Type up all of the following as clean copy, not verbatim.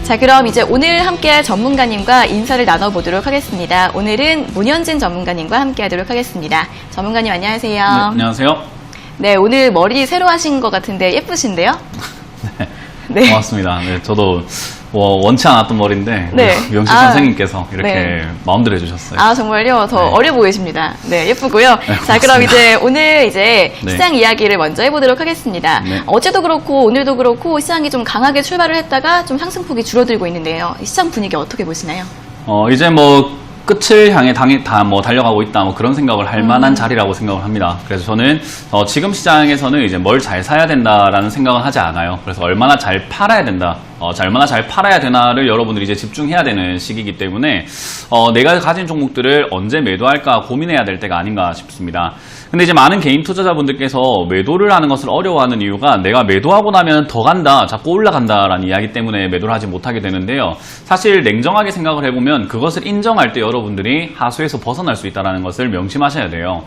자, 그럼 이제 오늘 함께할 전문가님과 인사를 나눠보도록 하겠습니다. 오늘은 문현진 전문가님과 함께하도록 하겠습니다. 전문가님 안녕하세요. 네, 안녕하세요. 네, 오늘 머리 새로 하신 것 같은데 예쁘신데요? 네. 고맙습니다. 네, 저도 원치 않았던 머리인데 네. 미용실 선생님께서 이렇게 네. 마음대로 해주셨어요. 아, 정말요? 더 네. 어려 보이십니다. 네, 예쁘고요. 네, 자, 그럼 이제 오늘 이제 네. 시장 이야기를 먼저 해보도록 하겠습니다. 네. 어제도 그렇고 오늘도 그렇고 시장이 좀 강하게 출발을 했다가 좀 상승폭이 줄어들고 있는데요. 시장 분위기 어떻게 보시나요? 이제 끝을 향해 달려가고 있다, 그런 생각을 할 만한 자리라고 생각을 합니다. 그래서 저는, 지금 시장에서는 이제 뭘 잘 사야 된다라는 생각은 하지 않아요. 그래서 얼마나 잘 팔아야 된다, 얼마나 잘 팔아야 되나를 여러분들이 이제 집중해야 되는 시기이기 때문에, 내가 가진 종목들을 언제 매도할까 고민해야 될 때가 아닌가 싶습니다. 근데 이제 많은 개인 투자자분들께서 매도를 하는 것을 어려워하는 이유가 내가 매도하고 나면 더 간다, 자꾸 올라간다라는 이야기 때문에 매도를 하지 못하게 되는데요. 사실 냉정하게 생각을 해보면 그것을 인정할 때 여러분들이 하수에서 벗어날 수 있다는 것을 명심하셔야 돼요.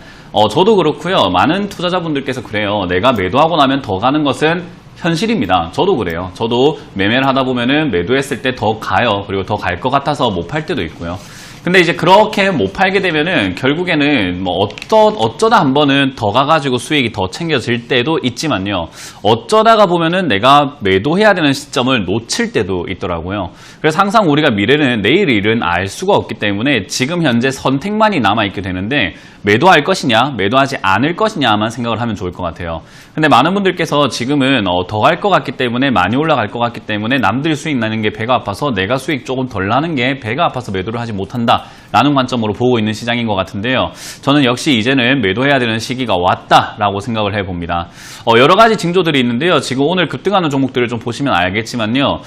저도 그렇고요. 많은 투자자분들께서 그래요. 내가 매도하고 나면 더 가는 것은 현실입니다. 저도 그래요. 저도 매매를 하다 보면은 매도했을 때 더 가요. 그리고 더 갈 것 같아서 못 팔 때도 있고요. 근데 이제 그렇게 못 팔게 되면은 결국에는 어쩌다 한 번은 더 가가지고 수익이 더 챙겨질 때도 있지만요. 어쩌다가 보면은 내가 매도해야 되는 시점을 놓칠 때도 있더라고요. 그래서 항상 우리가 미래는 내일 일은 알 수가 없기 때문에 지금 현재 선택만이 남아있게 되는데 매도할 것이냐, 매도하지 않을 것이냐만 생각을 하면 좋을 것 같아요. 근데 많은 분들께서 지금은 더 갈 것 같기 때문에 많이 올라갈 것 같기 때문에 남들 수익 나는 게 배가 아파서 내가 수익 조금 덜 나는 게 배가 아파서 매도를 하지 못한다 라는 관점으로 보고 있는 시장인 것 같은데요. 저는 역시 이제는 매도해야 되는 시기가 왔다라고 생각을 해봅니다. 여러 가지 징조들이 있는데요. 지금 오늘 급등하는 종목들을 좀 보시면 알겠지만요.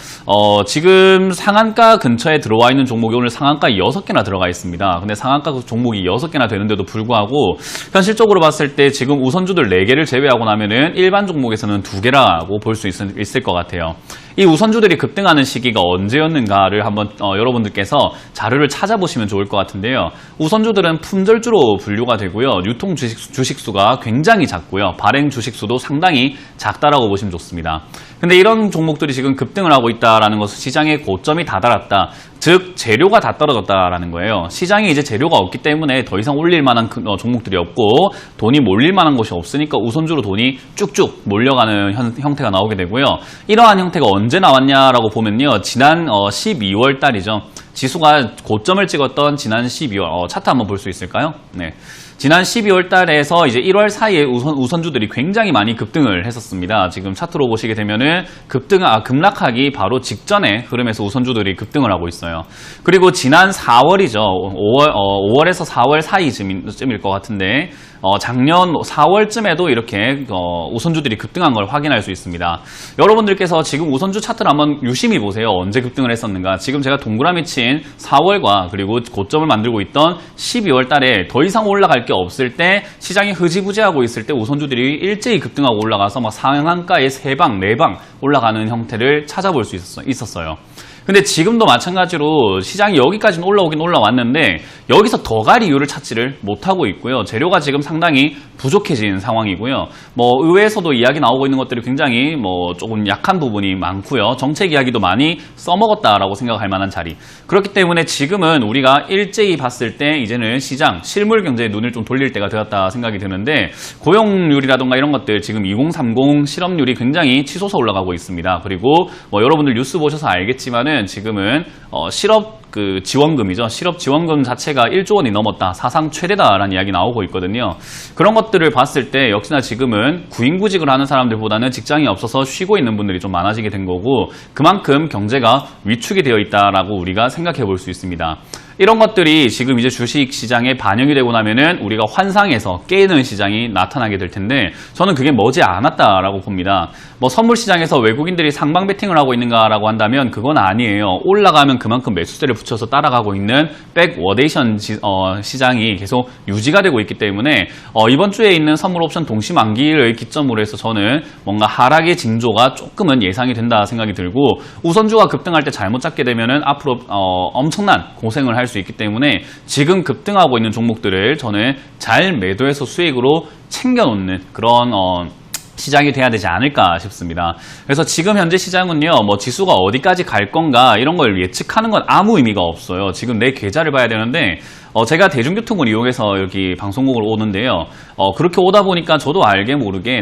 지금 상한가 근처에 들어와 있는 종목이 오늘 상한가 6개나 들어가 있습니다. 근데 상한가 종목이 6개나 되는데도 불구하고 현실적으로 봤을 때 지금 우선주들 4개를 제외하고 나면은 일반 종목에서는 2개라고 볼 수 있을 것 같아요. 이 우선주들이 급등하는 시기가 언제였는가를 한번 여러분들께서 자료를 찾아보시면 좋을 것 같은데요. 우선주들은 품절주로 분류가 되고요. 유통 주식수가 굉장히 작고요. 발행 주식수도 상당히 작다라고 보시면 좋습니다. 근데 이런 종목들이 지금 급등을 하고 있다는 것은 시장의 고점이 다다랐다. 즉 재료가 다 떨어졌다라는 거예요. 시장에 이제 재료가 없기 때문에 더 이상 올릴 만한 종목들이 없고 돈이 몰릴 만한 곳이 없으니까 우선주로 돈이 쭉쭉 몰려가는 형태가 나오게 되고요. 이러한 형태가 언제 나왔냐라고 보면요. 지난 12월 달이죠. 지수가 고점을 찍었던 지난 12월 차트 한번 볼 수 있을까요? 네. 지난 12월 달에서 이제 1월 사이에 우선주들이 굉장히 많이 급등을 했었습니다. 지금 차트로 보시게 되면은 급락하기 바로 직전에 흐름에서 우선주들이 급등을 하고 있어요. 그리고 지난 4월이죠. 5월에서 4월 사이쯤일 것 같은데 작년 4월쯤에도 이렇게 우선주들이 급등한 걸 확인할 수 있습니다. 여러분들께서 지금 우선주 차트를 한번 유심히 보세요. 언제 급등을 했었는가. 지금 제가 동그라미 친 4월과 그리고 고점을 만들고 있던 12월 달에 더 이상 올라갈 게 없을 때 시장이 흐지부지하고 있을 때 우선주들이 일제히 급등하고 올라가서 상한가에 3방, 4방 올라가는 형태를 찾아볼 수 있었어요. 근데 지금도 마찬가지로 시장이 여기까지는 올라오긴 올라왔는데 여기서 더 갈 이유를 찾지를 못하고 있고요. 재료가 지금 상당히 부족해진 상황이고요. 의회에서도 이야기 나오고 있는 것들이 굉장히 조금 약한 부분이 많고요. 정책 이야기도 많이 써먹었다라고 생각할 만한 자리. 그렇기 때문에 지금은 우리가 일제히 봤을 때 이제는 시장, 실물 경제에 눈을 좀 돌릴 때가 되었다 생각이 드는데 고용률이라든가 이런 것들 지금 2030 실업률이 굉장히 치솟아 올라가고 있습니다. 그리고 여러분들 뉴스 보셔서 알겠지만은 지금은 실업 지원금이죠. 실업 지원금 자체가 1조 원이 넘었다. 사상 최대다라는 이야기 나오고 있거든요. 그런 것들을 봤을 때 역시나 지금은 구인구직을 하는 사람들보다는 직장이 없어서 쉬고 있는 분들이 좀 많아지게 된 거고 그만큼 경제가 위축이 되어 있다라고 우리가 생각해 볼 수 있습니다. 이런 것들이 지금 이제 주식 시장에 반영이 되고 나면은 우리가 환상에서 깨는 시장이 나타나게 될 텐데 저는 그게 머지 않았다라고 봅니다. 선물 시장에서 외국인들이 상방 베팅을 하고 있는가라고 한다면 그건 아니에요. 올라가면 그만큼 매수세를 붙여서 따라가고 있는 백워데이션 시장이 계속 유지가 되고 있기 때문에 이번 주에 있는 선물 옵션 동시 만기를 기점으로 해서 저는 뭔가 하락의 징조가 조금은 예상이 된다 생각이 들고 우선주가 급등할 때 잘못 잡게 되면은 앞으로 엄청난 고생을 할 수 있기 때문에 지금 급등하고 있는 종목들을 저는 잘 매도해서 수익으로 챙겨놓는 그런 시작이 돼야 되지 않을까 싶습니다. 그래서 지금 현재 시장은요, 뭐 지수가 어디까지 갈 건가 이런 걸 예측하는 건 아무 의미가 없어요. 지금 내 계좌를 봐야 되는데 제가 대중교통을 이용해서 여기 방송국을 오는데요. 그렇게 오다 보니까 저도 알게 모르게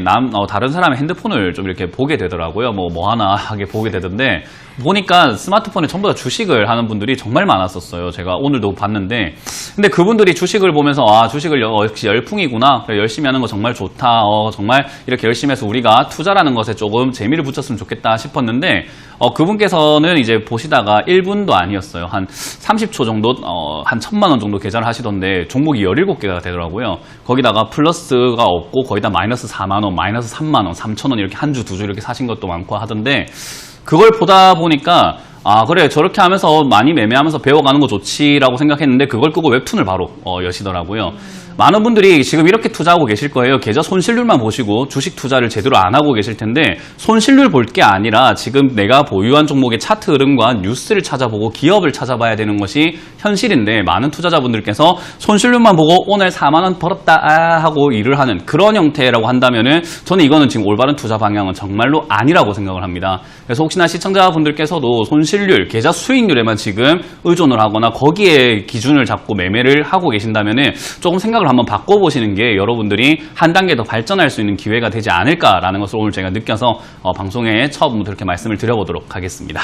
다른 사람의 핸드폰을 좀 이렇게 보게 되더라고요. 뭐 하나 하게 보게 되던데 보니까 스마트폰에 전부 다 주식을 하는 분들이 정말 많았었어요. 제가 오늘도 봤는데 근데 그분들이 주식을 보면서 주식을 역시 열풍이구나. 열심히 하는 거 정말 좋다. 정말 이렇게 열심히 해서 우리가 투자라는 것에 조금 재미를 붙였으면 좋겠다 싶었는데 그분께서는 이제 보시다가 1분도 아니었어요. 한 30초 정도 한 1,000만 원 정도 계좌를 하시던데 종목이 17개가 되더라고요. 거기다가 플러스가 없고 거의 다 마이너스 4만 원, 마이너스 3만 원, 3천 원 이렇게 한 주, 두 주 이렇게 사신 것도 많고 하던데 그걸 보다 보니까 그래 저렇게 하면서 많이 매매하면서 배워가는 거 좋지라고 생각했는데 그걸 끄고 웹툰을 바로 여시더라고요. 많은 분들이 지금 이렇게 투자하고 계실 거예요. 계좌 손실률만 보시고 주식 투자를 제대로 안 하고 계실 텐데 손실률 볼 게 아니라 지금 내가 보유한 종목의 차트 흐름과 뉴스를 찾아보고 기업을 찾아봐야 되는 것이 현실인데 많은 투자자분들께서 손실률만 보고 오늘 4만 원 벌었다 하고 일을 하는 그런 형태라고 한다면은 저는 이거는 지금 올바른 투자 방향은 정말로 아니라고 생각을 합니다. 그래서 혹시나 시청자분들께서도 손실률, 계좌 수익률에만 지금 의존을 하거나 거기에 기준을 잡고 매매를 하고 계신다면은 조금 생각을 한번 바꿔보시는 게 여러분들이 한 단계 더 발전할 수 있는 기회가 되지 않을까라는 것을 오늘 제가 느껴서 방송에 처음부터 이렇게 말씀을 드려보도록 하겠습니다.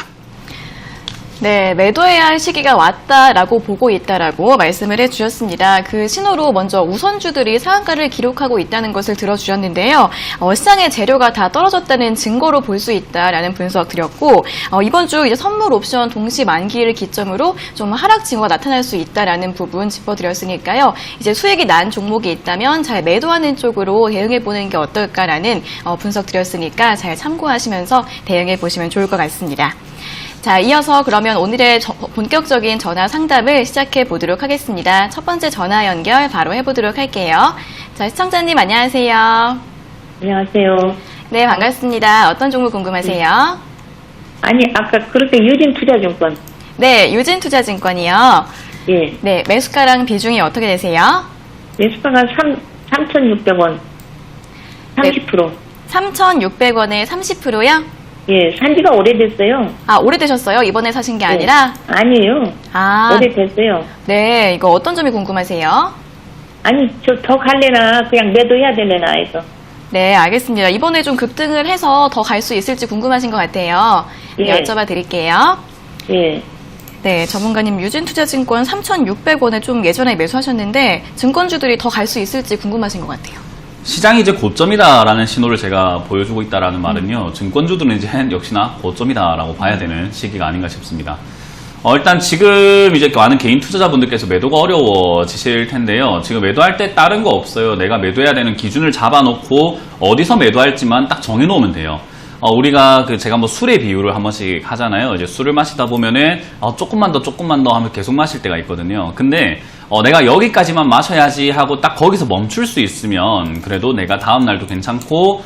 네, 매도해야 할 시기가 왔다라고 보고 있다라고 말씀을 해주셨습니다. 그 신호로 먼저 우선주들이 상한가를 기록하고 있다는 것을 들어주셨는데요. 시장의 재료가 다 떨어졌다는 증거로 볼 수 있다라는 분석 드렸고 이번 주 이제 선물 옵션 동시 만기를 기점으로 좀 하락 징후가 나타날 수 있다라는 부분 짚어드렸으니까요. 이제 수익이 난 종목이 있다면 잘 매도하는 쪽으로 대응해 보는 게 어떨까라는 분석 드렸으니까 잘 참고하시면서 대응해 보시면 좋을 것 같습니다. 자, 이어서 그러면 오늘의 본격적인 전화 상담을 시작해 보도록 하겠습니다. 첫 번째 전화 연결 바로 해보도록 할게요. 자, 시청자님 안녕하세요. 안녕하세요. 네, 반갑습니다. 어떤 종목 궁금하세요? 아니, 아까 그렇게 유진투자증권. 네, 유진투자증권이요. 예. 네, 매수가랑 비중이 어떻게 되세요? 매수가가 3,600원. 30%. 3,600원에 30%요? 예, 산 지가 오래됐어요. 오래되셨어요? 이번에 사신 게 아니라? 아니에요. 오래됐어요. 네, 이거 어떤 점이 궁금하세요? 아니, 저 더 갈래나 그냥 매도해야 되려나 해서. 네, 알겠습니다. 이번에 좀 급등을 해서 더 갈 수 있을지 궁금하신 것 같아요. 네, 예. 여쭤봐 드릴게요. 예. 네, 전문가님 유진투자증권 3,600원에 좀 예전에 매수하셨는데 증권주들이 더 갈 수 있을지 궁금하신 것 같아요. 시장이 이제 고점이다라는 신호를 제가 보여주고 있다라는 말은요. 증권주들은 이제 역시나 고점이다라고 봐야 되는 시기가 아닌가 싶습니다. 일단 지금 이제 많은 개인 투자자분들께서 매도가 어려워지실 텐데요. 지금 매도할 때 다른 거 없어요. 내가 매도해야 되는 기준을 잡아놓고 어디서 매도할지만 딱 정해놓으면 돼요. 우리가 제가 뭐 술의 비유를 한 번씩 하잖아요. 이제 술을 마시다 보면은 조금만 더 하면 계속 마실 때가 있거든요. 근데 내가 여기까지만 마셔야지 하고 딱 거기서 멈출 수 있으면 그래도 내가 다음 날도 괜찮고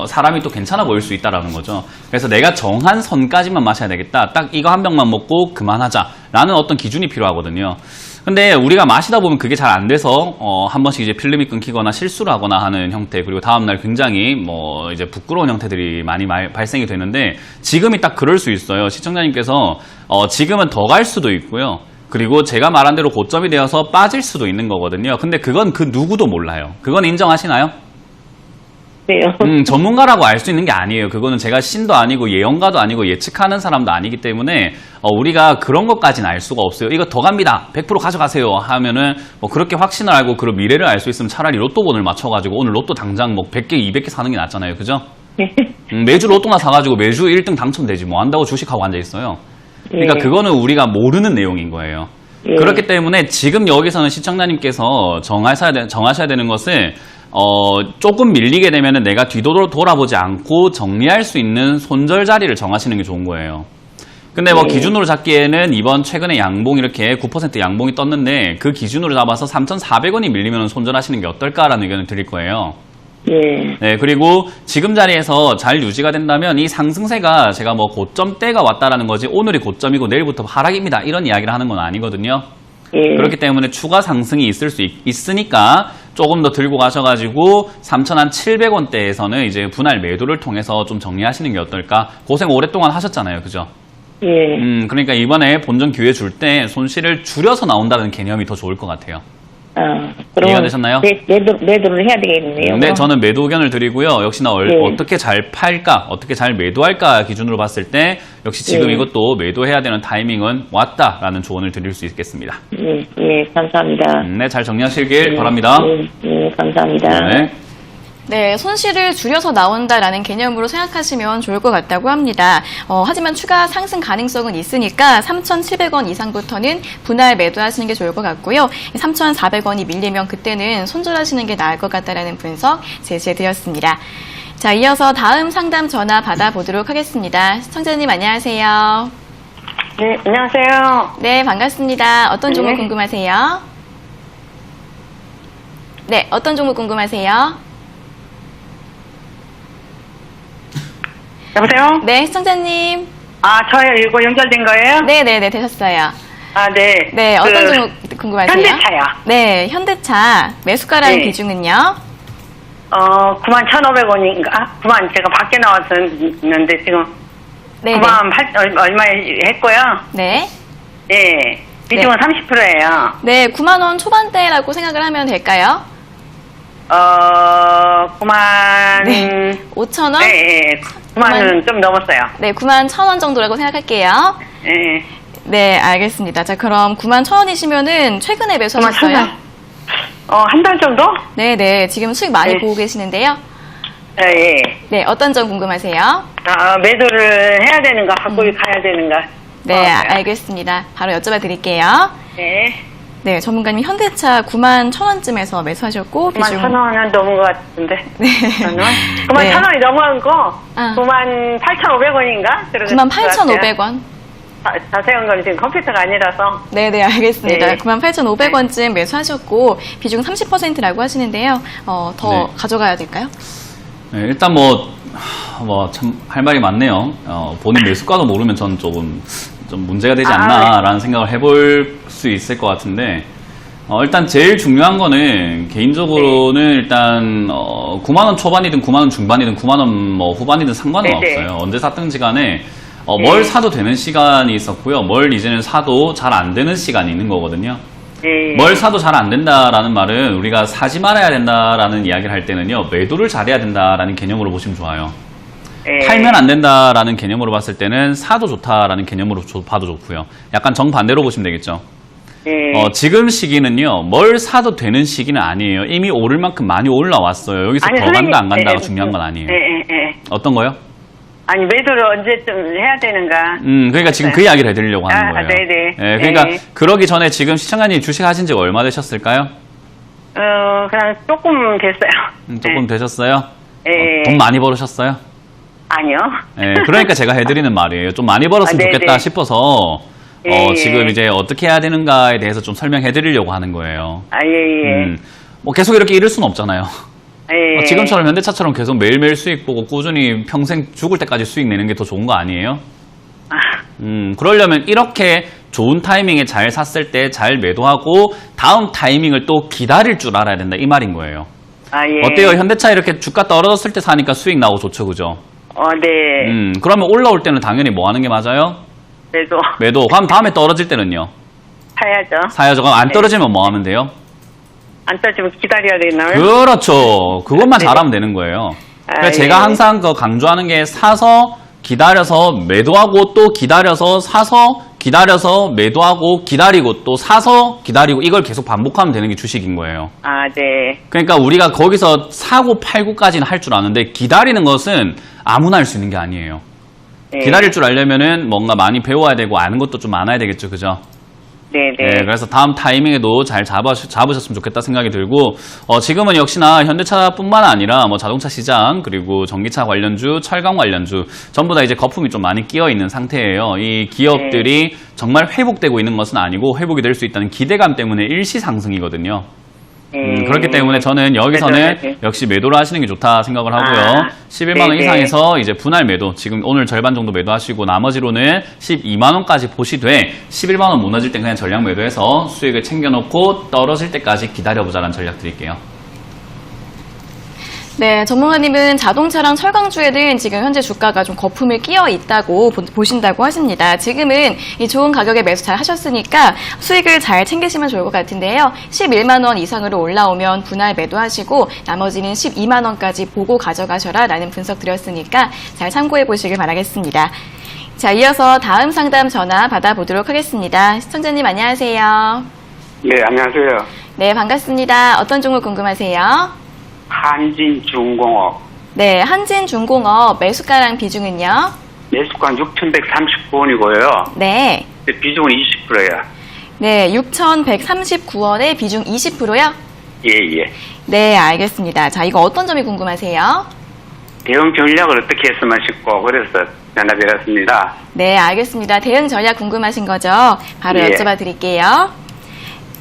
사람이 또 괜찮아 보일 수 있다라는 거죠. 그래서 내가 정한 선까지만 마셔야 되겠다. 딱 이거 한 병만 먹고 그만하자라는 어떤 기준이 필요하거든요. 근데 우리가 마시다 보면 그게 잘 안 돼서 한 번씩 이제 필름이 끊기거나 실수를 하거나 하는 형태, 그리고 다음날 굉장히 이제 부끄러운 형태들이 많이 발생이 되는데 지금이 딱 그럴 수 있어요. 시청자님께서 지금은 더 갈 수도 있고요. 그리고 제가 말한 대로 고점이 되어서 빠질 수도 있는 거거든요. 근데 그건 그 누구도 몰라요. 그건 인정하시나요? 네요. 전문가라고 알 수 있는 게 아니에요. 그거는 제가 신도 아니고 예언가도 아니고 예측하는 사람도 아니기 때문에 우리가 그런 것까지는 알 수가 없어요. 이거 더 갑니다. 100% 가져가세요 하면은 그렇게 확신을 알고 그 미래를 알 수 있으면 차라리 로또본을 맞춰가지고 오늘 로또 당장 100개, 200개 사는 게 낫잖아요. 그죠? 매주 로또나 사가지고 매주 1등 당첨되지 뭐 한다고 주식하고 앉아있어요. 그러니까 그거는 우리가 모르는 내용인 거예요. 그렇기 때문에 지금 여기서는 시청자님께서 정하셔야 되는 것은 조금 밀리게 되면은 내가 뒤도 돌아보지 않고 정리할 수 있는 손절 자리를 정하시는 게 좋은 거예요. 근데 기준으로 잡기에는 이번 최근에 양봉 이렇게 9% 양봉이 떴는데 그 기준으로 잡아서 3,400원이 밀리면 손절하시는 게 어떨까라는 의견을 드릴 거예요. 네, 그리고 지금 자리에서 잘 유지가 된다면 이 상승세가 제가 고점대가 왔다라는 거지 오늘이 고점이고 내일부터 하락입니다. 이런 이야기를 하는 건 아니거든요. 그렇기 때문에 추가 상승이 있을 수 있으니까 조금 더 들고 가셔가지고 3,700원대에서는 이제 분할 매도를 통해서 좀 정리하시는 게 어떨까? 고생 오랫동안 하셨잖아요, 그죠? 예. 그러니까 이번에 본전 기회 줄 때 손실을 줄여서 나온다는 개념이 더 좋을 것 같아요. 그럼 이해가 되셨나요? 매도를 해야 되겠네요. 네, 저는 매도 의견을 드리고요. 역시나 네. 어떻게 잘 팔까, 어떻게 잘 매도할까 기준으로 봤을 때 역시 지금 네. 이것도 매도해야 되는 타이밍은 왔다라는 조언을 드릴 수 있겠습니다. 예, 감사합니다. 네, 잘 정리하시길 바랍니다. 예, 감사합니다. 네. 네, 손실을 줄여서 나온다라는 개념으로 생각하시면 좋을 것 같다고 합니다. 하지만 추가 상승 가능성은 있으니까 3,700원 이상부터는 분할 매도하시는 게 좋을 것 같고요. 3,400원이 밀리면 그때는 손절하시는 게 나을 것 같다라는 분석 제시해드렸습니다. 자, 이어서 다음 상담 전화 받아보도록 하겠습니다. 시청자님 안녕하세요. 네, 안녕하세요. 네, 반갑습니다. 어떤 종목 네. 궁금하세요? 네, 어떤 종목 궁금하세요? 여보세요? 네, 시청자님. 아, 저요. 이거 연결된 거예요? 네네네, 되셨어요. 아, 네. 네, 어떤 종목 궁금하세요? 현대차요. 네, 현대차. 매수가랑 네. 비중은요? 91,500원인가? 9만, 제가 밖에 나왔었는데, 지금 네네. 9만 8, 얼마에 했고요. 네. 예. 비중은 30%예요. 네, 9만원 초반대라고 생각을 하면 될까요? 9만. 네. 5천원? 네, 9만은 좀 넘었어요. 네, 9만 1,000원 정도라고 생각할게요. 예. 네, 알겠습니다. 자, 그럼 9만 1,000원이시면은 최근에 9만 매수하셨어요? 1,000원? 한 달 정도? 네네, 지금 수익 많이 네. 보고 계시는데요. 예. 네, 어떤 점 궁금하세요? 매도를 해야 되는가, 갖고 가야 되는가. 네, 알겠습니다. 바로 여쭤봐 드릴게요. 네. 네, 전문가님 현대차 9만 1,000원쯤에서 매수하셨고 9만 1,000원은 넘은 것 같은데. 네. 9만 네. 1,000원이 넘은 거, 아. 9만 8,500원인가? 9만 8,500원. 자세한 건 지금 컴퓨터가 아니라서. 네네, 알겠습니다. 네. 9만 8,500원쯤 매수하셨고 비중 30%라고 하시는데요. 더 네. 가져가야 될까요? 네, 일단 참 할 말이 많네요. 본인 매수가도 모르면 전 조금 좀 문제가 되지 않나라는 생각을 해볼 수 있을 것 같은데, 일단 제일 중요한 거는 개인적으로는 일단 9만 원 초반이든 9만 원 중반이든 9만 원 후반이든 상관은 네네. 없어요. 언제 샀든지 간에 뭘 사도 되는 시간이 있었고요. 뭘 이제는 사도 잘 안 되는 시간이 있는 거거든요. 네. 뭘 사도 잘 안 된다라는 말은 우리가 사지 말아야 된다라는 이야기를 할 때는요, 매도를 잘해야 된다라는 개념으로 보시면 좋아요. 네. 팔면 안 된다라는 개념으로 봤을 때는 사도 좋다라는 개념으로 봐도 좋고요. 약간 정반대로 보시면 되겠죠. 네. 지금 시기는요, 뭘 사도 되는 시기는 아니에요. 이미 오를 만큼 많이 올라왔어요. 여기서 더 간다 안 간다가 중요한 건 아니에요. 네. 어떤 거요? 아니, 매도를 언제쯤 해야 되는가. 그러니까 지금 그 이야기를 해드리려고 하는 거예요. 네네. 예, 그러니까 네. 그러기 전에 지금 시청자님 주식 하신 지가 얼마 되셨을까요? 그냥 조금 됐어요. 조금 되셨어요? 네. 돈 많이 벌으셨어요? 아니요. 예, 그러니까 제가 해드리는 말이에요. 좀 많이 벌었으면 네네. 좋겠다 싶어서 예, 지금 이제 어떻게 해야 되는가에 대해서 좀 설명해드리려고 하는 거예요. 예. 계속 이렇게 잃을 수는 없잖아요. 예. 지금처럼 현대차처럼 계속 매일매일 수익 보고 꾸준히 평생 죽을 때까지 수익 내는 게 더 좋은 거 아니에요? 그러려면 이렇게 좋은 타이밍에 잘 샀을 때 잘 매도하고 다음 타이밍을 또 기다릴 줄 알아야 된다, 이 말인 거예요. 예. 어때요? 현대차 이렇게 주가 떨어졌을 때 사니까 수익 나고 좋죠, 그죠? 네. 그러면 올라올 때는 당연히 뭐 하는 게 맞아요? 매도 매도. 그럼 다음에 떨어질 때는요? 사야죠. 사야죠. 그럼 안 떨어지면 뭐 하면 돼요? 안 떨어지면 기다려야 되나요? 그렇죠. 그것만 잘하면 되는 거예요. 그러니까 아, 제가 예. 항상 강조하는 게 사서 기다려서 매도하고 또 기다려서 사서 기다려서 매도하고 기다리고 또 사서 기다리고 이걸 계속 반복하면 되는 게 주식인 거예요. 네. 그러니까 우리가 거기서 사고 팔고까지는 할 줄 아는데 기다리는 것은 아무나 할 수 있는 게 아니에요. 네. 기다릴 줄 알려면은 뭔가 많이 배워야 되고 아는 것도 좀 많아야 되겠죠, 그죠? 네네. 네, 그래서 다음 타이밍에도 잘 잡으셨으면 좋겠다 생각이 들고, 지금은 역시나 현대차뿐만 아니라 자동차 시장, 그리고 전기차 관련주, 철강 관련주, 전부 다 이제 거품이 좀 많이 끼어 있는 상태예요. 이 기업들이 정말 회복되고 있는 것은 아니고 회복이 될 수 있다는 기대감 때문에 일시 상승이거든요. 그렇기 때문에 저는 여기서는 네. 역시 매도를 하시는 게 좋다 생각을 하고요. 11만 원 네네. 이상에서 이제 분할 매도, 지금 오늘 절반 정도 매도하시고 나머지로는 12만 원까지 보시되 11만 원 무너질 땐 그냥 전량 매도해서 수익을 챙겨놓고 떨어질 때까지 기다려보자라는 전략 드릴게요. 네, 전문가님은 자동차랑 철강주에는 지금 현재 주가가 좀 거품을 끼어 있다고 보신다고 하십니다. 지금은 이 좋은 가격에 매수 잘 하셨으니까 수익을 잘 챙기시면 좋을 것 같은데요. 11만 원 이상으로 올라오면 분할 매도하시고 나머지는 12만 원까지 보고 가져가셔라 라는 분석 드렸으니까 잘 참고해 보시길 바라겠습니다. 자, 이어서 다음 상담 전화 받아보도록 하겠습니다. 시청자님 안녕하세요. 네, 안녕하세요. 네, 반갑습니다. 어떤 종목 궁금하세요? 한진중공업 네, 한진중공업 매수가랑 비중은요? 매수가 6,139원이고요. 네. 비중은 20%예요. 네, 6,139원에 비중 20%요? 예. 네, 알겠습니다. 자, 이거 어떤 점이 궁금하세요? 대응 전략을 어떻게 했으면 싶고 그래서 전화드렸습니다. 네, 알겠습니다. 대응 전략 궁금하신 거죠? 바로 예. 여쭤봐 드릴게요.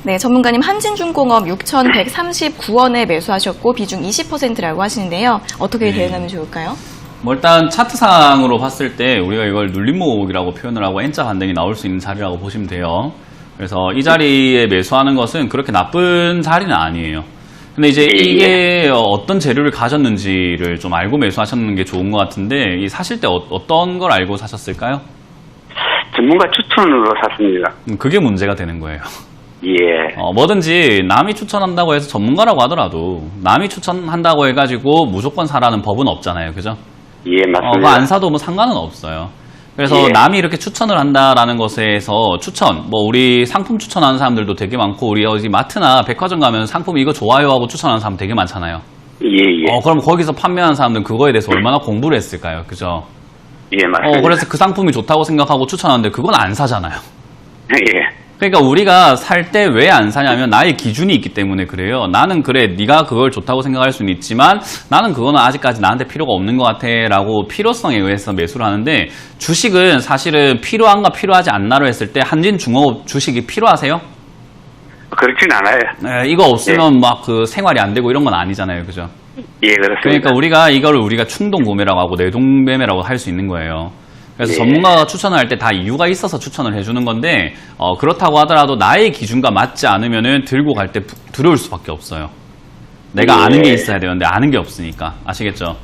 네, 전문가님 한진중공업 6,139원에 매수하셨고 비중 20%라고 하시는데요. 어떻게 네. 대응하면 좋을까요? 뭐 일단 차트상으로 봤을 때 우리가 이걸 눌림목이라고 표현을 하고 N자 반등이 나올 수 있는 자리라고 보시면 돼요. 그래서 이 자리에 매수하는 것은 그렇게 나쁜 자리는 아니에요. 근데 이제 이게 어떤 재료를 가졌는지를 좀 알고 매수하셨는 게 좋은 것 같은데 이 사실 때 어떤 걸 알고 사셨을까요? 전문가 추천으로 샀습니다. 그게 문제가 되는 거예요. 예. 뭐든지 남이 추천한다고 해서 전문가라고 하더라도 남이 추천한다고 해가지고 무조건 사라는 법은 없잖아요. 그죠? 예, 그거 맞습니다. 안 사도 뭐 상관은 없어요. 그래서 예. 남이 이렇게 추천을 한다라는 것에서 뭐 우리 상품 추천하는 사람들도 되게 많고 우리 어디 마트나 백화점 가면 상품 이거 좋아요 하고 추천하는 사람 되게 많잖아요. 예. 그럼 거기서 판매하는 사람들은 그거에 대해서 얼마나 공부를 했을까요? 그죠? 예, 맞습니다. 그래서 그 상품이 좋다고 생각하고 추천하는데 그건 안 사잖아요. 예. 그러니까 우리가 살 때 왜 안 사냐면 나의 기준이 있기 때문에 그래요. 나는 그래 네가 그걸 좋다고 생각할 수는 있지만 나는 그거는 아직까지 나한테 필요가 없는 것 같아 라고 필요성에 의해서 매수를 하는데 주식은 사실은 필요한가 필요하지 않나로 했을 때 한진중공업 주식이 필요하세요? 그렇진 않아요. 네, 이거 없으면 막 그 생활이 안 되고 이런 건 아니잖아요. 그죠? 예, 그렇습니다. 그러니까 우리가 충동 구매라고 하고 내동 매매라고 할 수 있는 거예요. 그래서 예. 전문가가 추천을 할 때 다 이유가 있어서 추천을 해주는 건데 그렇다고 하더라도 나의 기준과 맞지 않으면은 들고 갈 때 두려울 수밖에 없어요. 내가 예. 아는 게 있어야 되는데 아는 게 없으니까 아시겠죠?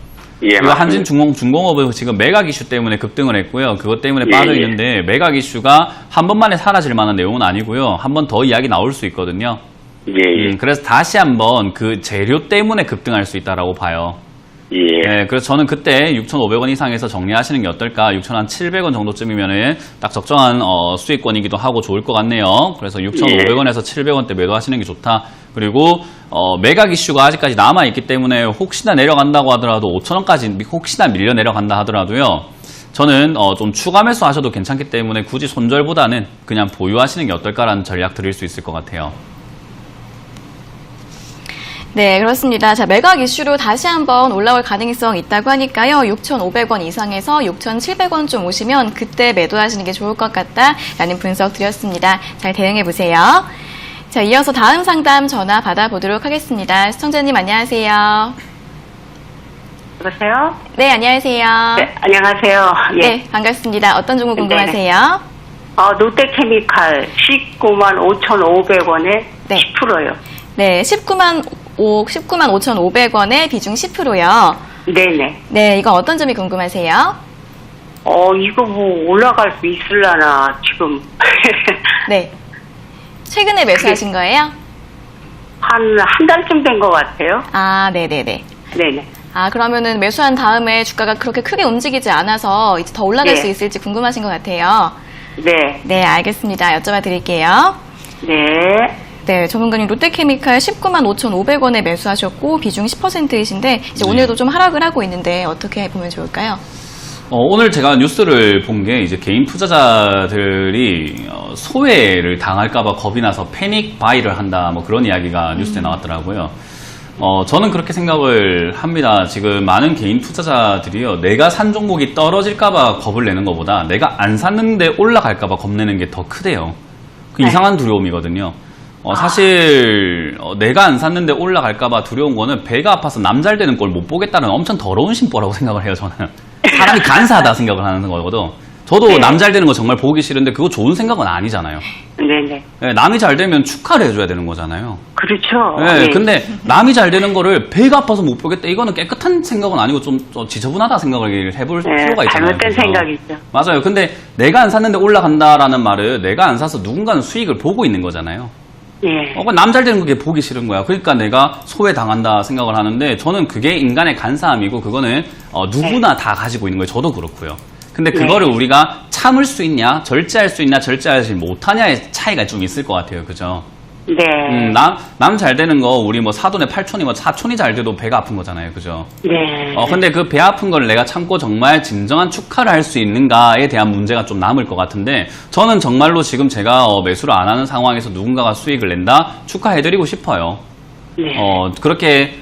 예, 그리고 맞습니다. 한진중공업은 지금 매각 이슈 때문에 급등을 했고요. 그것 때문에 예, 빠져 예. 있는데 매각 이슈가 한 번만에 사라질 만한 내용은 아니고요. 한 번 더 이야기 나올 수 있거든요. 예. 그래서 다시 한번 그 재료 때문에 급등할 수 있다라고 봐요. 예. 네, 그래서 저는 그때 6,500원 이상에서 정리하시는 게 어떨까? 6,700원 정도쯤이면은 딱 적정한 수익권이기도 하고 좋을 것 같네요. 그래서 6,500원에서 700원대 매도하시는 게 좋다. 그리고 매각 이슈가 아직까지 남아 있기 때문에 혹시나 내려간다고 하더라도 5,000원까지 혹시나 밀려 내려간다 하더라도요. 저는 좀 추가 매수 하셔도 괜찮기 때문에 굳이 손절보다는 그냥 보유하시는 게 어떨까라는 전략 드릴 수 있을 것 같아요. 네, 그렇습니다. 자, 매각 이슈로 다시 한번 올라올 가능성이 있다고 하니까요. 6,500원 이상에서 6,700원쯤 오시면 그때 매도하시는 게 좋을 것 같다라는 분석 드렸습니다. 잘 대응해 보세요. 자, 이어서 다음 상담 전화 받아보도록 하겠습니다. 시청자님 안녕하세요. 여보세요? 네, 안녕하세요. 네, 안녕하세요. 예. 네, 반갑습니다. 어떤 종목 네, 궁금하세요? 롯데케미칼 19만 5,500원에 네. 10%요. 네, 19만 5,500원에 비중 10%요. 네네. 네, 이거 어떤 점이 궁금하세요? 이거 뭐 올라갈 수 있을라나, 지금. 네. 최근에 매수하신 거예요? 한 달쯤 된 것 같아요. 아, 네네네. 네네. 아, 그러면은 매수한 다음에 주가가 그렇게 크게 움직이지 않아서 이제 더 올라갈 네. 수 있을지 궁금하신 것 같아요. 네. 네, 알겠습니다. 여쭤봐 드릴게요. 네. 네, 전문가님 롯데케미칼 19만 5,500원에 매수하셨고 비중 10%이신데 이제 네. 오늘도 좀 하락을 하고 있는데 어떻게 보면 좋을까요? 오늘 제가 뉴스를 본 게 이제 개인 투자자들이 소외를 당할까봐 겁이 나서 패닉 바이를 한다 뭐 그런 이야기가 뉴스에 나왔더라고요. 저는 그렇게 생각을 합니다. 지금 많은 개인 투자자들이요, 내가 산 종목이 떨어질까봐 겁을 내는 것보다 내가 안 샀는데 올라갈까봐 겁내는 게 더 크대요. 그 이상한 두려움이거든요. 사실 내가 안 샀는데 올라갈까봐 두려운 거는 배가 아파서 남 잘 되는 걸 못 보겠다는 엄청 더러운 심보라고 생각을 해요. 저는 사람이 간사하다 생각을 하는 거거든. 저도 네. 남 잘 되는 거 정말 보기 싫은데 그거 좋은 생각은 아니잖아요. 네네. 예, 남이 잘 되면 축하를 해줘야 되는 거잖아요. 그렇죠. 예, 네. 근데 남이 잘 되는 거를 배가 아파서 못 보겠다. 이거는 깨끗한 생각은 아니고 좀 지저분하다 생각을 해볼 네, 필요가 있잖아요. 잘못된 그죠? 생각이죠. 맞아요. 근데 내가 안 샀는데 올라간다라는 말은 내가 안 사서 누군가는 수익을 보고 있는 거잖아요. 예. 남 잘 되는 게 보기 싫은 거야. 그러니까 내가 소외당한다 생각을 하는데 저는 그게 인간의 간사함이고 그거는 누구나 다 가지고 있는 거예요. 저도 그렇고요. 근데 그거를 우리가 참을 수 있냐, 절제할 수 있냐, 절제하지 못하냐의 차이가 좀 있을 것 같아요. 그죠? 네. 남 잘 되는 거 우리 뭐 사돈의 팔촌이 뭐 사촌이 잘 돼도 배가 아픈 거잖아요. 그죠? 네. 근데 그 배 아픈 걸 내가 참고 정말 진정한 축하를 할 수 있는가에 대한 문제가 좀 남을 것 같은데 저는 정말로 지금 제가 매수를 안 하는 상황에서 누군가가 수익을 낸다? 축하해드리고 싶어요. 네. 그렇게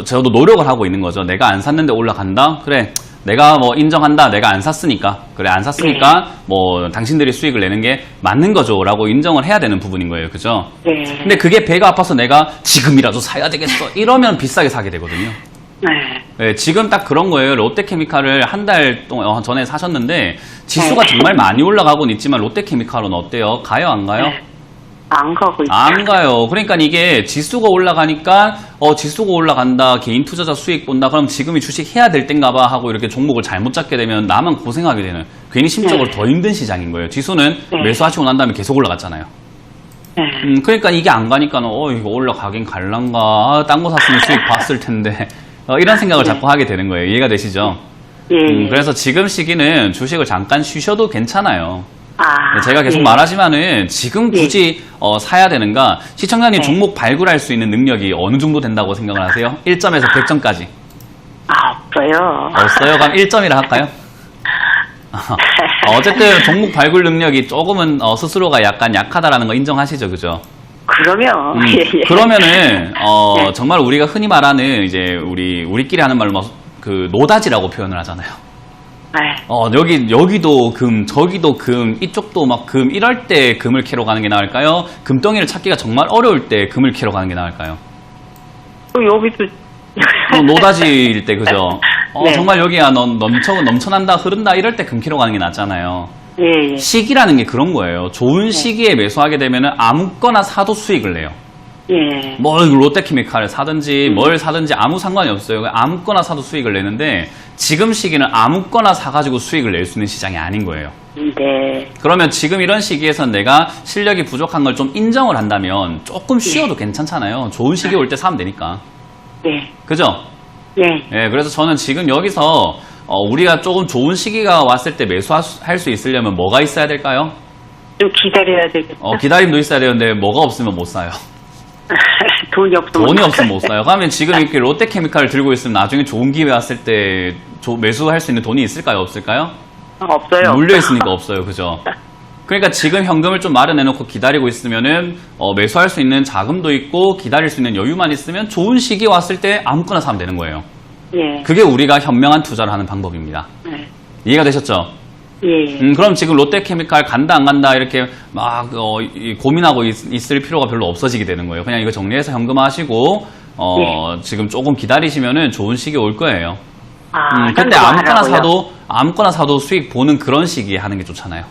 저도 노력을 하고 있는 거죠. 내가 안 샀는데 올라간다? 그래. 내가 뭐 인정한다. 내가 안 샀으니까. 그래, 안 샀으니까 뭐 당신들이 수익을 내는 게 맞는 거죠. 라고 인정을 해야 되는 부분인 거예요. 그죠? 네. 근데 그게 배가 아파서 내가 지금이라도 사야 되겠어. 이러면 비싸게 사게 되거든요. 네. 네, 지금 딱 그런 거예요. 롯데케미칼을 한 달 전에 사셨는데 지수가 정말 많이 올라가고는 있지만 롯데케미칼은 어때요? 가요, 안 가요? 네. 안 가고 있죠. 안 가요. 그러니까 이게 지수가 올라가니까 지수가 올라간다. 개인 투자자 수익 본다. 그럼 지금이 주식 해야 될 땐가 봐 하고 이렇게 종목을 잘못 잡게 되면 나만 고생하게 되는 괜히 심적으로 더 힘든 시장인 거예요. 지수는 매수하시고 난 다음에 계속 올라갔잖아요. 네. 그러니까 이게 안 가니까 이거 올라가긴 갈란가. 딴 거 샀으면 수익 봤을 텐데. 이런 생각을 자꾸 하게 되는 거예요. 이해가 되시죠? 예. 그래서 지금 시기는 주식을 잠깐 쉬셔도 괜찮아요. 아. 제가 계속 예. 말하지만은 지금 굳이 사야 되는가? 시청자님 종목 발굴할 수 있는 능력이 어느 정도 된다고 생각을 하세요? 1점에서 100점까지. 없어요. 없어요? 그럼 1점이라 할까요? 어쨌든 종목 발굴 능력이 조금은 스스로가 약간 약하다라는 거 인정하시죠, 그죠? 그러면 예, 예. 그러면은 정말 우리가 흔히 말하는 이제 우리끼리 하는 말로 그 노다지라고 표현을 하잖아요. 네. 여기도 금, 저기도 금, 이쪽도 막 금, 이럴 때 금을 캐러 가는 게 나을까요? 금덩이를 찾기가 정말 어려울 때 금을 캐러 가는 게 나을까요? 여기도 노다지일 때, 그죠? 네. 정말 여기야 넘쳐난다, 흐른다, 이럴 때 금 캐러 가는 게 낫잖아요. 예, 예. 시기라는 게 그런 거예요. 좋은 시기에 매수하게 되면은 아무거나 사도 수익을 내요. 예. 뭘 롯데케미칼을 사든지 뭘 사든지 아무 상관이 없어요. 아무거나 사도 수익을 내는데 지금 시기는 아무거나 사가지고 수익을 낼 수 있는 시장이 아닌 거예요. 네. 그러면 지금 이런 시기에서 내가 실력이 부족한 걸 좀 인정을 한다면 조금 쉬어도 괜찮잖아요. 좋은 시기 올 때 사면 되니까. 네. 그죠? 예. 예, 그래서 저는 지금 여기서 우리가 조금 좋은 시기가 왔을 때 매수할 수 있으려면 뭐가 있어야 될까요? 좀 기다려야 되겠다. 기다림도 있어야 되는데 뭐가 없으면 못 사요. 돈이 없으면. 돈이 없으면 못 사요. 그러면 지금 이렇게 롯데케미칼을 들고 있으면 나중에 좋은 기회 왔을 때 매수할 수 있는 돈이 있을까요? 없을까요? 없어요. 물려있으니까 없어요. 그죠? 그러니까 지금 현금을 좀 마련해놓고 기다리고 있으면은 매수할 수 있는 자금도 있고 기다릴 수 있는 여유만 있으면 좋은 시기 왔을 때 아무거나 사면 되는 거예요. 예. 그게 우리가 현명한 투자를 하는 방법입니다. 네. 이해가 되셨죠? 예. 그럼 지금 롯데케미칼 간다 안 간다 이렇게 막 고민하고 있을 필요가 별로 없어지게 되는 거예요. 그냥 이거 정리해서 현금화하시고 지금 조금 기다리시면은 좋은 시기 올 거예요. 그때 아무거나 사도 수익 보는 그런 시기에 하는 게 좋잖아요.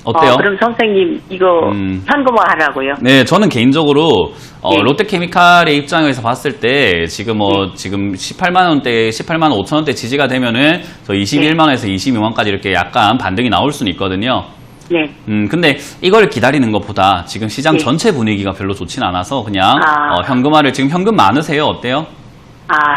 어때요? 그럼 선생님 이거 현금화 하라고요? 네, 저는 개인적으로 네. 롯데케미칼의 입장에서 봤을 때 지금 지금 18만 원대, 18만 5천 원대 지지가 되면은 저 21만 원에서 22만까지 이렇게 약간 반등이 나올 수는 있거든요. 네. 근데 이걸 기다리는 것보다 지금 시장 전체 분위기가 별로 좋진 않아서 그냥 현금화를 지금 현금 많으세요? 어때요?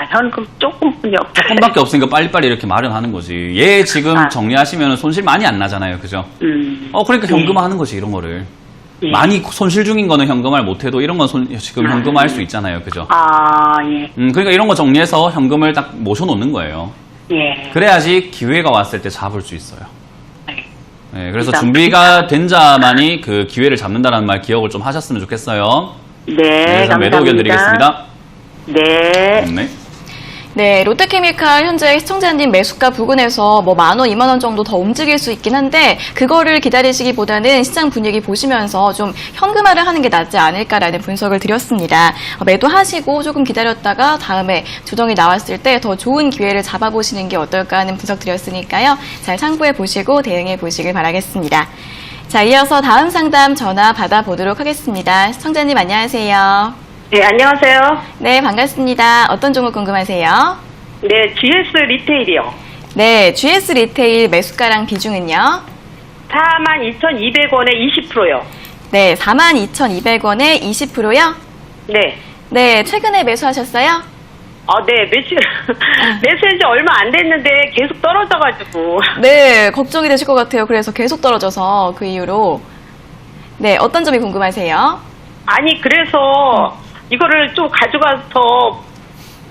현금 조금뿐이 없어요. 조금밖에 없으니까 빨리빨리 이렇게 마련하는 거지. 얘 지금 정리하시면 손실 많이 안 나잖아요. 그죠? 그러니까 현금화하는 거지, 이런 거를. 많이 손실 중인 거는 현금화를 못해도 이런 건 지금 현금화할 수 있잖아요. 그죠? 예. 그러니까 이런 거 정리해서 현금을 딱 모셔놓는 거예요. 예. 그래야지 기회가 왔을 때 잡을 수 있어요. 네, 그래서 일단 준비가 된 자만이 그 기회를 잡는다는 말 기억을 좀 하셨으면 좋겠어요. 네, 그래서 매도 의견 드리겠습니다. 네. 네. 네, 롯데케미칼 현재 시청자님 매수가 부근에서 뭐 10,000원, 20,000원 정도 더 움직일 수 있긴 한데 그거를 기다리시기보다는 시장 분위기 보시면서 좀 현금화를 하는 게 낫지 않을까라는 분석을 드렸습니다. 매도하시고 조금 기다렸다가 다음에 조정이 나왔을 때 더 좋은 기회를 잡아보시는 게 어떨까 하는 분석 드렸으니까요. 잘 참고해 보시고 대응해 보시길 바라겠습니다. 자, 이어서 다음 상담 전화 받아보도록 하겠습니다. 시청자님 안녕하세요. 네, 안녕하세요. 네, 반갑습니다. 어떤 종목 궁금하세요? 네, GS 리테일이요. 네, GS 리테일 매수가랑 비중은요? 42,200원에 20%요. 네, 42,200원에 20%요? 네. 네, 최근에 매수하셨어요? 네, 매수한 지 얼마 안 됐는데 계속 떨어져가지고. 네, 걱정이 되실 것 같아요. 그래서 계속 떨어져서 그 이후로. 네, 어떤 점이 궁금하세요? 아니, 그래서 이거를 좀 가져가서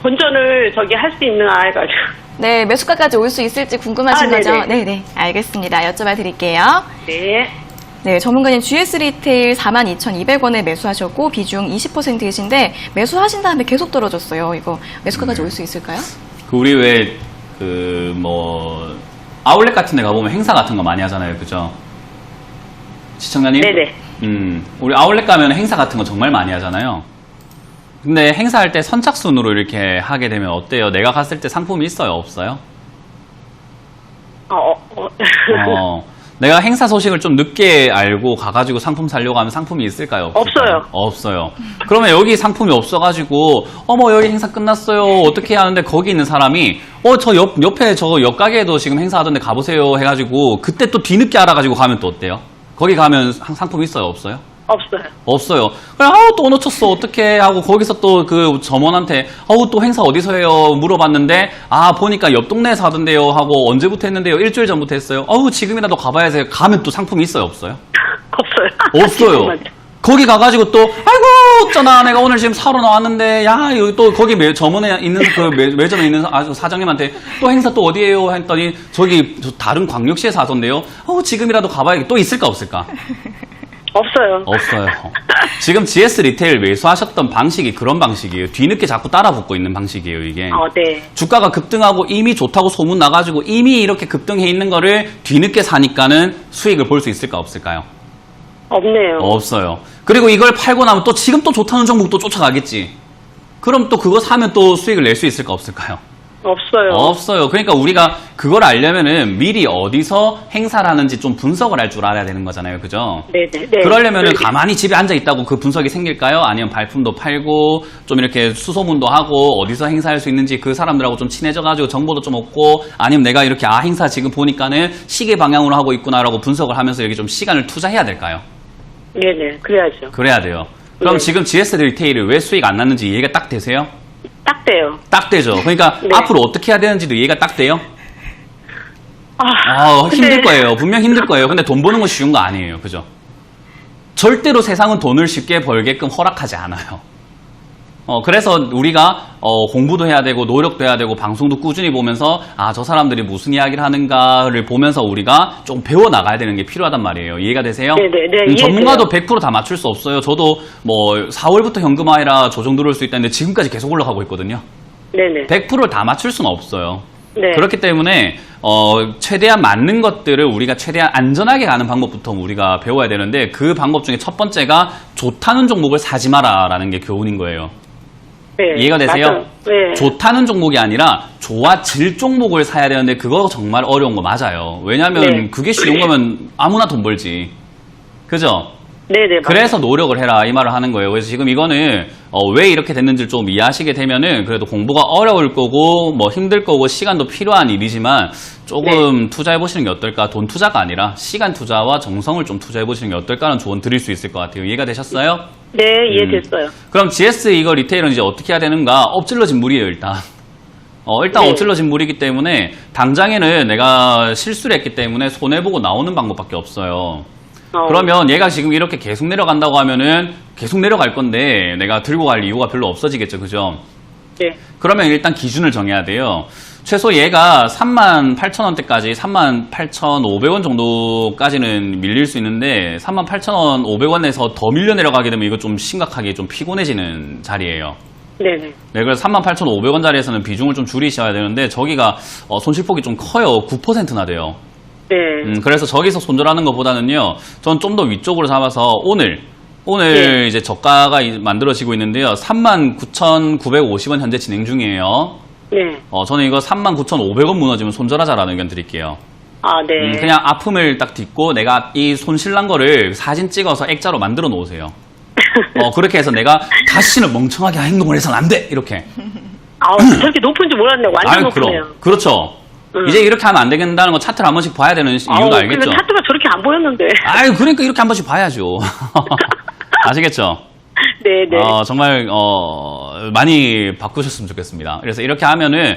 본전을 할 수 있나 해가지고. 네, 매수가까지 올 수 있을지 궁금하신 거죠? 네네. 네네, 알겠습니다. 여쭤봐 드릴게요. 네. 네, 전문가님 GS 리테일 42,200원에 매수하셨고 비중 20%이신데 매수하신 다음에 계속 떨어졌어요. 이거 매수가까지 올 수 있을까요? 우리 왜 아울렛 같은 데 가보면 행사 같은 거 많이 하잖아요. 그죠? 시청자님? 네네. 우리 아울렛 가면 행사 같은 거 정말 많이 하잖아요. 근데 행사할 때 선착순으로 이렇게 하게 되면 어때요? 내가 갔을 때 상품이 있어요? 없어요? 내가 행사 소식을 좀 늦게 알고 가가지고 상품 사려고 하면 상품이 있을까요? 없을까요? 없어요. 없어요. 그러면 여기 상품이 없어가지고, 여기 행사 끝났어요. 어떻게 하는데 거기 있는 사람이, 저 옆에 저거 옆 가게에도 지금 행사하던데 가보세요. 해가지고, 그때 또 뒤늦게 알아가지고 가면 또 어때요? 거기 가면 상품이 있어요? 없어요? 없어요. 없어요. 그래, 또 놓쳤어. 어떡해. 하고, 거기서 또 그 점원한테, 또 행사 어디서 해요? 물어봤는데, 보니까 옆 동네에서 하던데요. 하고, 언제부터 했는데요? 일주일 전부터 했어요. 지금이라도 가봐야지. 가면 또 상품이 있어요? 없어요? 없어요. 없어요. 거기 가가지고 또, 아이고, 어쩌나. 내가 오늘 지금 사러 나왔는데, 여기 또 거기 점원에 있는 매점에 있는 사장님한테 또 행사 또 어디에요? 했더니, 저기 다른 광역시에서 하던데요. 지금이라도 가봐야겠다. 또 있을까? 없을까? 없어요. 지금 GS 리테일 매수하셨던 방식이 그런 방식이에요. 뒤늦게 자꾸 따라붙고 있는 방식이에요, 이게. 네. 주가가 급등하고 이미 좋다고 소문 나가지고 이미 이렇게 급등해 있는 거를 뒤늦게 사니까는 수익을 볼 수 있을까, 없을까요? 없네요. 없어요. 그리고 이걸 팔고 나면 또 지금 또 좋다는 종목 또 쫓아가겠지. 그럼 또 그거 사면 또 수익을 낼 수 있을까, 없을까요? 없어요. 그러니까 우리가 그걸 알려면은 미리 어디서 행사를 하는지 좀 분석을 할 줄 알아야 되는 거잖아요. 그죠? 네네. 그러려면은 가만히 집에 앉아 있다고 그 분석이 생길까요? 아니면 발품도 팔고 좀 이렇게 수소문도 하고 어디서 행사할 수 있는지 그 사람들하고 좀 친해져가지고 정보도 좀 얻고 아니면 내가 이렇게 행사 지금 보니까는 시계 방향으로 하고 있구나라고 분석을 하면서 이렇게 좀 시간을 투자해야 될까요? 네네. 그래야죠. 그래야 돼요. 그럼 네. 지금 GS 리테일이 왜 수익 안 났는지 이해가 딱 되세요? 딱 돼요. 딱 되죠. 그러니까 네. 앞으로 어떻게 해야 되는지도 이해가 딱 돼요? 근데- 힘들 거예요. 분명 힘들 거예요. 근데 돈 버는 건 쉬운 거 아니에요. 그죠? 절대로 세상은 돈을 쉽게 벌게끔 허락하지 않아요. 그래서 우리가 공부도 해야 되고 노력도 해야 되고 방송도 꾸준히 보면서 저 사람들이 무슨 이야기를 하는가를 보면서 우리가 좀 배워 나가야 되는 게 필요하단 말이에요. 이해가 되세요? 네네. 전문가도 100% 다 맞출 수 없어요. 저도 4월부터 현금화해라 조정 들어올 수 있다는데 지금까지 계속 올라가고 있거든요. 네네. 100%를 다 맞출 수는 없어요. 네. 그렇기 때문에 최대한 맞는 것들을 우리가 최대한 안전하게 가는 방법부터 우리가 배워야 되는데 그 방법 중에 첫 번째가 좋다는 종목을 사지 마라라는 게 교훈인 거예요. 네. 이해가 되세요? 맞아요. 네. 좋다는 종목이 아니라 좋아질 종목을 사야 되는데 그거 정말 어려운 거 맞아요. 왜냐하면 네. 그게 쉬운 거면 아무나 돈 벌지. 그죠? 네네. 그래서 노력을 해라 이 말을 하는 거예요. 그래서 지금 이거는 왜 이렇게 됐는지를 좀 이해하시게 되면은 그래도 공부가 어려울 거고 힘들 거고 시간도 필요한 일이지만 조금 투자해 보시는 게 어떨까? 돈 투자가 아니라 시간 투자와 정성을 좀 투자해 보시는 게 어떨까라는 조언 드릴 수 있을 것 같아요. 이해가 되셨어요? 네, 이해됐어요. 그럼 GS 이거 리테일은 이제 어떻게 해야 되는가? 엎질러진 물이에요, 일단. 일단 네. 엎질러진 물이기 때문에 당장에는 내가 실수를 했기 때문에 손해보고 나오는 방법밖에 없어요. 그러면 얘가 지금 이렇게 계속 내려간다고 하면은 계속 내려갈 건데 내가 들고 갈 이유가 별로 없어지겠죠. 그죠? 네. 그러면 일단 기준을 정해야 돼요. 최소 얘가 38,000원대까지 38,500원 정도까지는 밀릴 수 있는데 38,500원에서 더 밀려 내려가게 되면 이거 좀 심각하게 좀 피곤해지는 자리예요. 네네. 네, 그래서 38,500원짜리에서는 비중을 좀 줄이셔야 되는데 저기가 손실폭이 좀 커요. 9%나 돼요. 네. 그래서 저기서 손절하는 것보다는요, 전 좀 더 위쪽으로 잡아서 오늘 네. 이제 저가가 만들어지고 있는데요. 39,950원 현재 진행 중이에요. 네. 저는 이거 39,500원 무너지면 손절하자라는 의견 드릴게요. 아, 네. 그냥 아픔을 딱 딛고 내가 이 손실난 거를 사진 찍어서 액자로 만들어 놓으세요. 그렇게 해서 내가 다시는 멍청하게 행동을 해서는 안 돼! 이렇게. 아, 저렇게 높은지 몰랐네. 완전 높네요. 그렇죠. 이제 이렇게 하면 안 되겠다는 거 차트를 한 번씩 봐야 되는 이유가 알겠죠? 근데 차트가 저렇게 안 보였는데. 그러니까 이렇게 한 번씩 봐야죠. 아시겠죠? 네네. 정말 많이 바꾸셨으면 좋겠습니다. 그래서 이렇게 하면은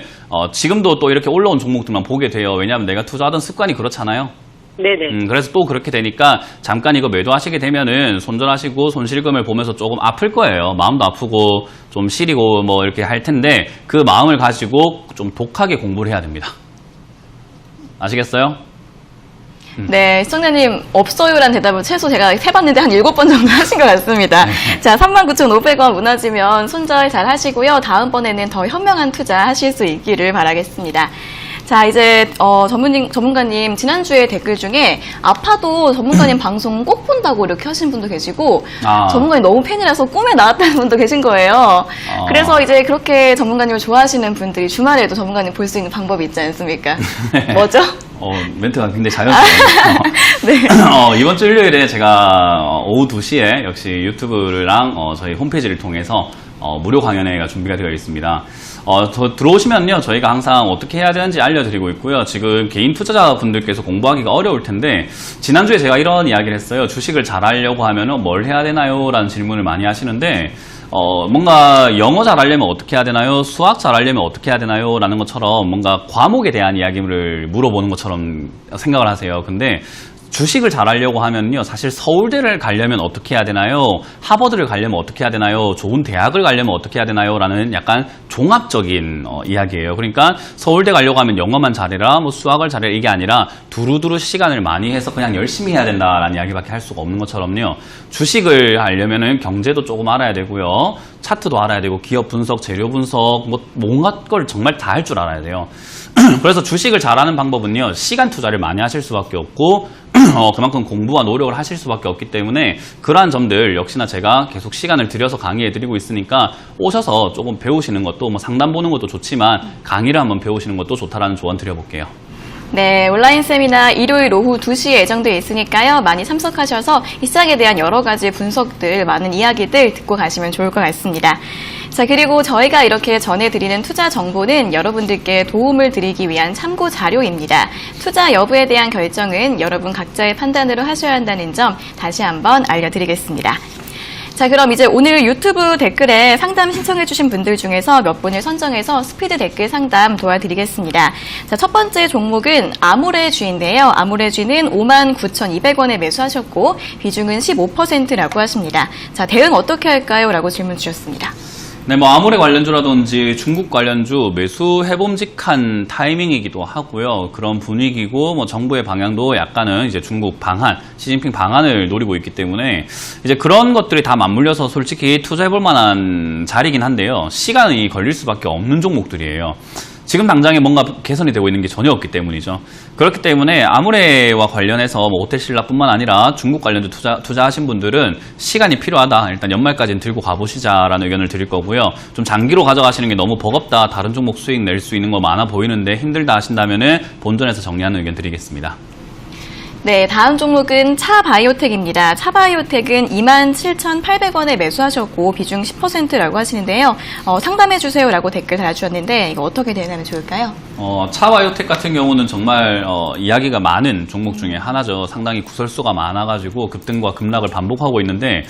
지금도 또 이렇게 올라온 종목들만 보게 돼요. 왜냐하면 내가 투자하던 습관이 그렇잖아요. 네네. 그래서 또 그렇게 되니까 잠깐 이거 매도하시게 되면은 손절하시고 손실금을 보면서 조금 아플 거예요. 마음도 아프고 좀 시리고 뭐 이렇게 할 텐데 그 마음을 가지고 좀 독하게 공부를 해야 됩니다. 아시겠어요? 네, 시청자님 없어요라는 대답을 최소 제가 해봤는데 한 7번 정도 하신 것 같습니다. 자, 39,500원 무너지면 손절 잘 하시고요. 다음번에는 더 현명한 투자 하실 수 있기를 바라겠습니다. 자, 이제 전문가님 지난주에 댓글 중에 아파도 전문가님 방송 꼭 본다고 이렇게 하신 분도 계시고 전문가님 너무 팬이라서 꿈에 나왔다는 분도 계신 거예요. 그래서 이제 그렇게 전문가님을 좋아하시는 분들이 주말에도 전문가님 볼 수 있는 방법이 있지 않습니까? 뭐죠? 멘트가 굉장히 자연스러워요. 네. 이번 주 일요일에 제가 오후 2시에 역시 유튜브랑 저희 홈페이지를 통해서 무료 강연회가 준비가 되어 있습니다. 들어오시면요, 저희가 항상 어떻게 해야 되는지 알려드리고 있고요. 지금 개인 투자자분들께서 공부하기가 어려울 텐데, 지난주에 제가 이런 이야기를 했어요. 주식을 잘하려고 하면은 뭘 해야 되나요? 라는 질문을 많이 하시는데, 뭔가 영어 잘하려면 어떻게 해야 되나요? 수학 잘하려면 어떻게 해야 되나요? 라는 것처럼 뭔가 과목에 대한 이야기를 물어보는 것처럼 생각을 하세요. 근데 주식을 잘하려고 하면요, 사실 서울대를 가려면 어떻게 해야 되나요? 하버드를 가려면 어떻게 해야 되나요? 좋은 대학을 가려면 어떻게 해야 되나요? 라는 약간 종합적인 이야기예요. 그러니까 서울대 가려고 하면 영어만 잘해라, 뭐 수학을 잘해라, 이게 아니라 두루두루 시간을 많이 해서 그냥 열심히 해야 된다라는 이야기밖에 할 수가 없는 것처럼요. 주식을 하려면은 경제도 조금 알아야 되고요. 차트도 알아야 되고, 기업 분석, 재료 분석, 뭐 온갖 걸 정말 다 할 줄 알아야 돼요. 그래서 주식을 잘하는 방법은요, 시간 투자를 많이 하실 수밖에 없고, 그만큼 공부와 노력을 하실 수밖에 없기 때문에 그러한 점들 역시나 제가 계속 시간을 들여서 강의해드리고 있으니까 오셔서 조금 배우시는 것도, 뭐 상담 보는 것도 좋지만 강의를 한번 배우시는 것도 좋다라는 조언 드려볼게요. 네, 온라인 세미나 일요일 오후 2시에 예정되어 있으니까요. 많이 참석하셔서 이 시장에 대한 여러 가지 분석들, 많은 이야기들 듣고 가시면 좋을 것 같습니다. 자, 그리고 저희가 이렇게 전해드리는 투자 정보는 여러분들께 도움을 드리기 위한 참고 자료입니다. 투자 여부에 대한 결정은 여러분 각자의 판단으로 하셔야 한다는 점 다시 한번 알려드리겠습니다. 자, 그럼 이제 오늘 유튜브 댓글에 상담 신청해주신 분들 중에서 몇 분을 선정해서 스피드 댓글 상담 도와드리겠습니다. 자, 첫 번째 종목은 아모레쥐인데요. 아모레쥐는 59,200원에 매수하셨고 비중은 15%라고 하십니다. 자, 대응 어떻게 할까요? 라고 질문 주셨습니다. 네, 뭐 아모레 관련주라든지 중국 관련주 매수 해봄직한 타이밍이기도 하고요. 그런 분위기고 뭐 정부의 방향도 약간은 이제 중국 방한, 시진핑 방한을 노리고 있기 때문에 이제 그런 것들이 다 맞물려서 솔직히 투자해볼 만한 자리긴 한데요. 시간이 걸릴 수밖에 없는 종목들이에요. 지금 당장에 뭔가 개선이 되고 있는 게 전혀 없기 때문이죠. 그렇기 때문에 아모레와 관련해서 뭐 호텔신라뿐만 아니라 중국 관련주 투자하신 분들은 시간이 필요하다. 일단 연말까지는 들고 가보시자라는 의견을 드릴 거고요. 좀 장기로 가져가시는 게 너무 버겁다. 다른 종목 수익 낼 수 있는 거 많아 보이는데 힘들다 하신다면은 본전에서 정리하는 의견 드리겠습니다. 네, 다음 종목은 차바이오텍입니다. 차바이오텍은 27,800원에 매수하셨고 비중 10%라고 하시는데요. 상담해주세요라고 댓글 달아주셨는데 이거 어떻게 대응하면 좋을까요? 차바이오텍 같은 경우는 정말 이야기가 많은 종목 중에 하나죠. 상당히 구설수가 많아가지고 급등과 급락을 반복하고 있는데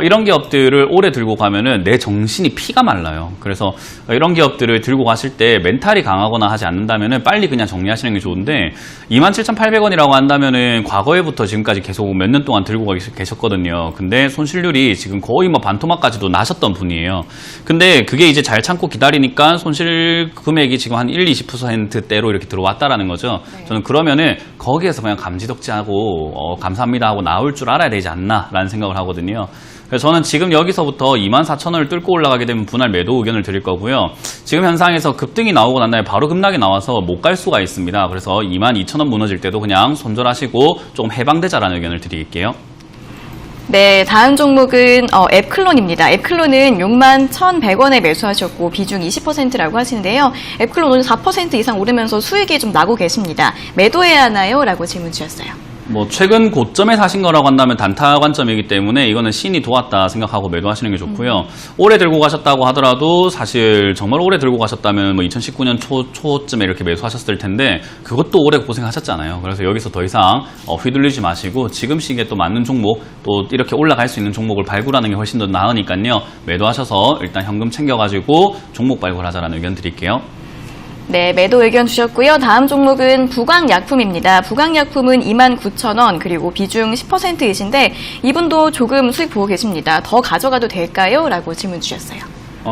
이런 기업들을 오래 들고 가면은 내 정신이 피가 말라요. 그래서 이런 기업들을 들고 가실 때 멘탈이 강하거나 하지 않는다면은 빨리 그냥 정리하시는 게 좋은데 27,800원이라고 한다면은 과거에부터 지금까지 계속 몇 년 동안 들고 계셨거든요. 근데 손실률이 지금 거의 뭐 반토막까지도 나셨던 분이에요. 근데 그게 이제 잘 참고 기다리니까 손실 금액이 지금 한 1, 20% 20%대로 이렇게 들어왔다라는 거죠. 네. 저는 그러면은 거기에서 그냥 감지덕지하고 감사합니다 하고 나올 줄 알아야 되지 않나라는 생각을 하거든요. 그래서 저는 지금 여기서부터 24,000원을 뚫고 올라가게 되면 분할 매도 의견을 드릴 거고요. 지금 현상에서 급등이 나오고 난 다음에 바로 급락이 나와서 못 갈 수가 있습니다. 그래서 22,000원 무너질 때도 그냥 손절하시고 조금 해방되자라는 의견을 드릴게요. 네, 다음 종목은 앱클론입니다. 앱클론은 61,100원에 매수하셨고 비중 20%라고 하시는데요. 앱클론 오늘 4% 이상 오르면서 수익이 좀 나고 계십니다. 매도해야 하나요? 라고 질문 주셨어요. 뭐 최근 고점에 사신 거라고 한다면 단타 관점이기 때문에 이거는 신이 도왔다 생각하고 매도하시는 게 좋고요. 오래 들고 가셨다고 하더라도 사실 정말 오래 들고 가셨다면 뭐 2019년 초쯤에 이렇게 매수하셨을 텐데 그것도 오래 고생하셨잖아요. 그래서 여기서 더 이상 휘둘리지 마시고 지금 시기에 또 맞는 종목 또 이렇게 올라갈 수 있는 종목을 발굴하는 게 훨씬 더 나으니까요. 매도하셔서 일단 현금 챙겨가지고 종목 발굴하자라는 의견 드릴게요. 네, 매도 의견 주셨고요. 다음 종목은 부강약품입니다. 부강약품은 29,000원 그리고 비중 10%이신데 이분도 조금 수익 보고 계십니다. 더 가져가도 될까요? 라고 질문 주셨어요.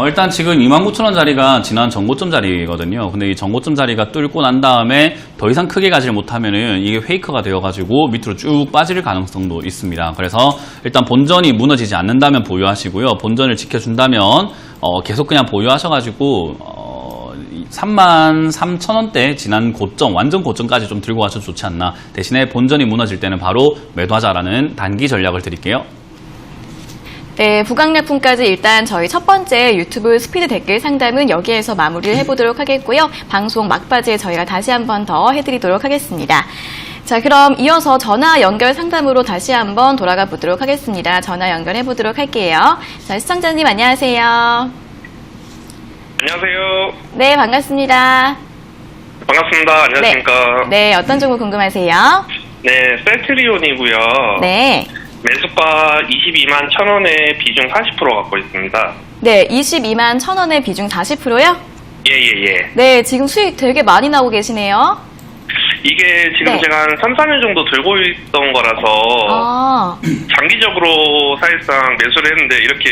일단 지금 29,000원 자리가 지난 전고점 자리거든요. 근데 이 전고점 자리가 뚫고 난 다음에 더 이상 크게 가지를 못하면은 이게 페이크가 되어가지고 밑으로 쭉 빠질 가능성도 있습니다. 그래서 일단 본전이 무너지지 않는다면 보유하시고요. 본전을 지켜준다면 계속 그냥 보유하셔가지고 33,000원대 지난 고점, 완전 고점까지 좀 들고 가셔도 좋지 않나. 대신에 본전이 무너질 때는 바로 매도하자라는 단기 전략을 드릴게요. 네, 부강약품까지 일단 저희 첫 번째 유튜브 스피드 댓글 상담은 여기에서 마무리를 해보도록 하겠고요. 방송 막바지에 저희가 다시 한 번 더 해드리도록 하겠습니다. 자, 그럼 이어서 전화 연결 상담으로 다시 한번 돌아가 보도록 하겠습니다. 전화 연결해 보도록 할게요. 자, 시청자님 안녕하세요. 안녕하세요. 네, 반갑습니다. 반갑습니다. 안녕하십니까. 네, 어떤 종목 궁금하세요? 네, 셀트리온이고요. 네. 매수가 22만 1,000원에 비중 40% 갖고 있습니다. 네, 221,000원에 비중 40%요? 예. 네, 지금 수익 되게 많이 나고 계시네요. 이게 지금 네. 제가 한 3, 4년 정도 들고 있던 거라서 장기적으로 사실상 매수를 했는데 이렇게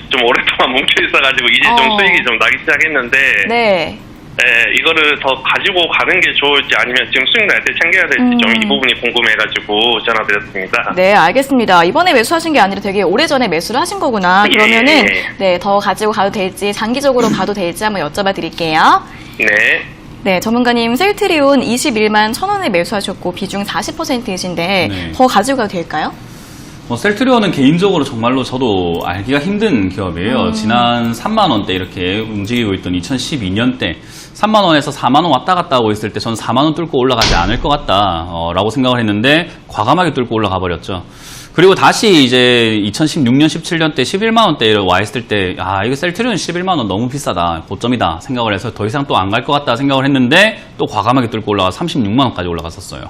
좀 오랫동안 뭉쳐 있어가지고 이제 좀 수익이 좀 나기 시작했는데 네. 네, 이거를 더 가지고 가는 게 좋을지 아니면 지금 수익 날 때 챙겨야 될지 좀 이 부분이 궁금해가지고 전화드렸습니다. 네, 알겠습니다. 이번에 매수하신 게 아니라 되게 오래전에 매수를 하신 거구나. 그러면은 네, 더 가지고 가도 될지 장기적으로 봐도 될지 한번 여쭤봐 드릴게요. 네. 네, 전문가님 셀트리온 211,000원에 매수하셨고 비중 40%이신데 네. 더 가지고 가도 될까요? 셀트리온은 개인적으로 정말로 저도 알기가 힘든 기업이에요. 지난 3만원대 이렇게 움직이고 있던 2012년 때 3만원에서 4만원 왔다 갔다 하고 있을 때 저는 4만원 뚫고 올라가지 않을 것 같다 라고 생각을 했는데 과감하게 뚫고 올라가 버렸죠. 그리고 다시 이제 2016년, 17년 때 11만원대에 와 있을 때 이거 셀트리온 11만원 너무 비싸다, 고점이다 생각을 해서 더 이상 또 안 갈 것 같다 생각을 했는데 또 과감하게 뚫고 올라가 36만원까지 올라갔었어요.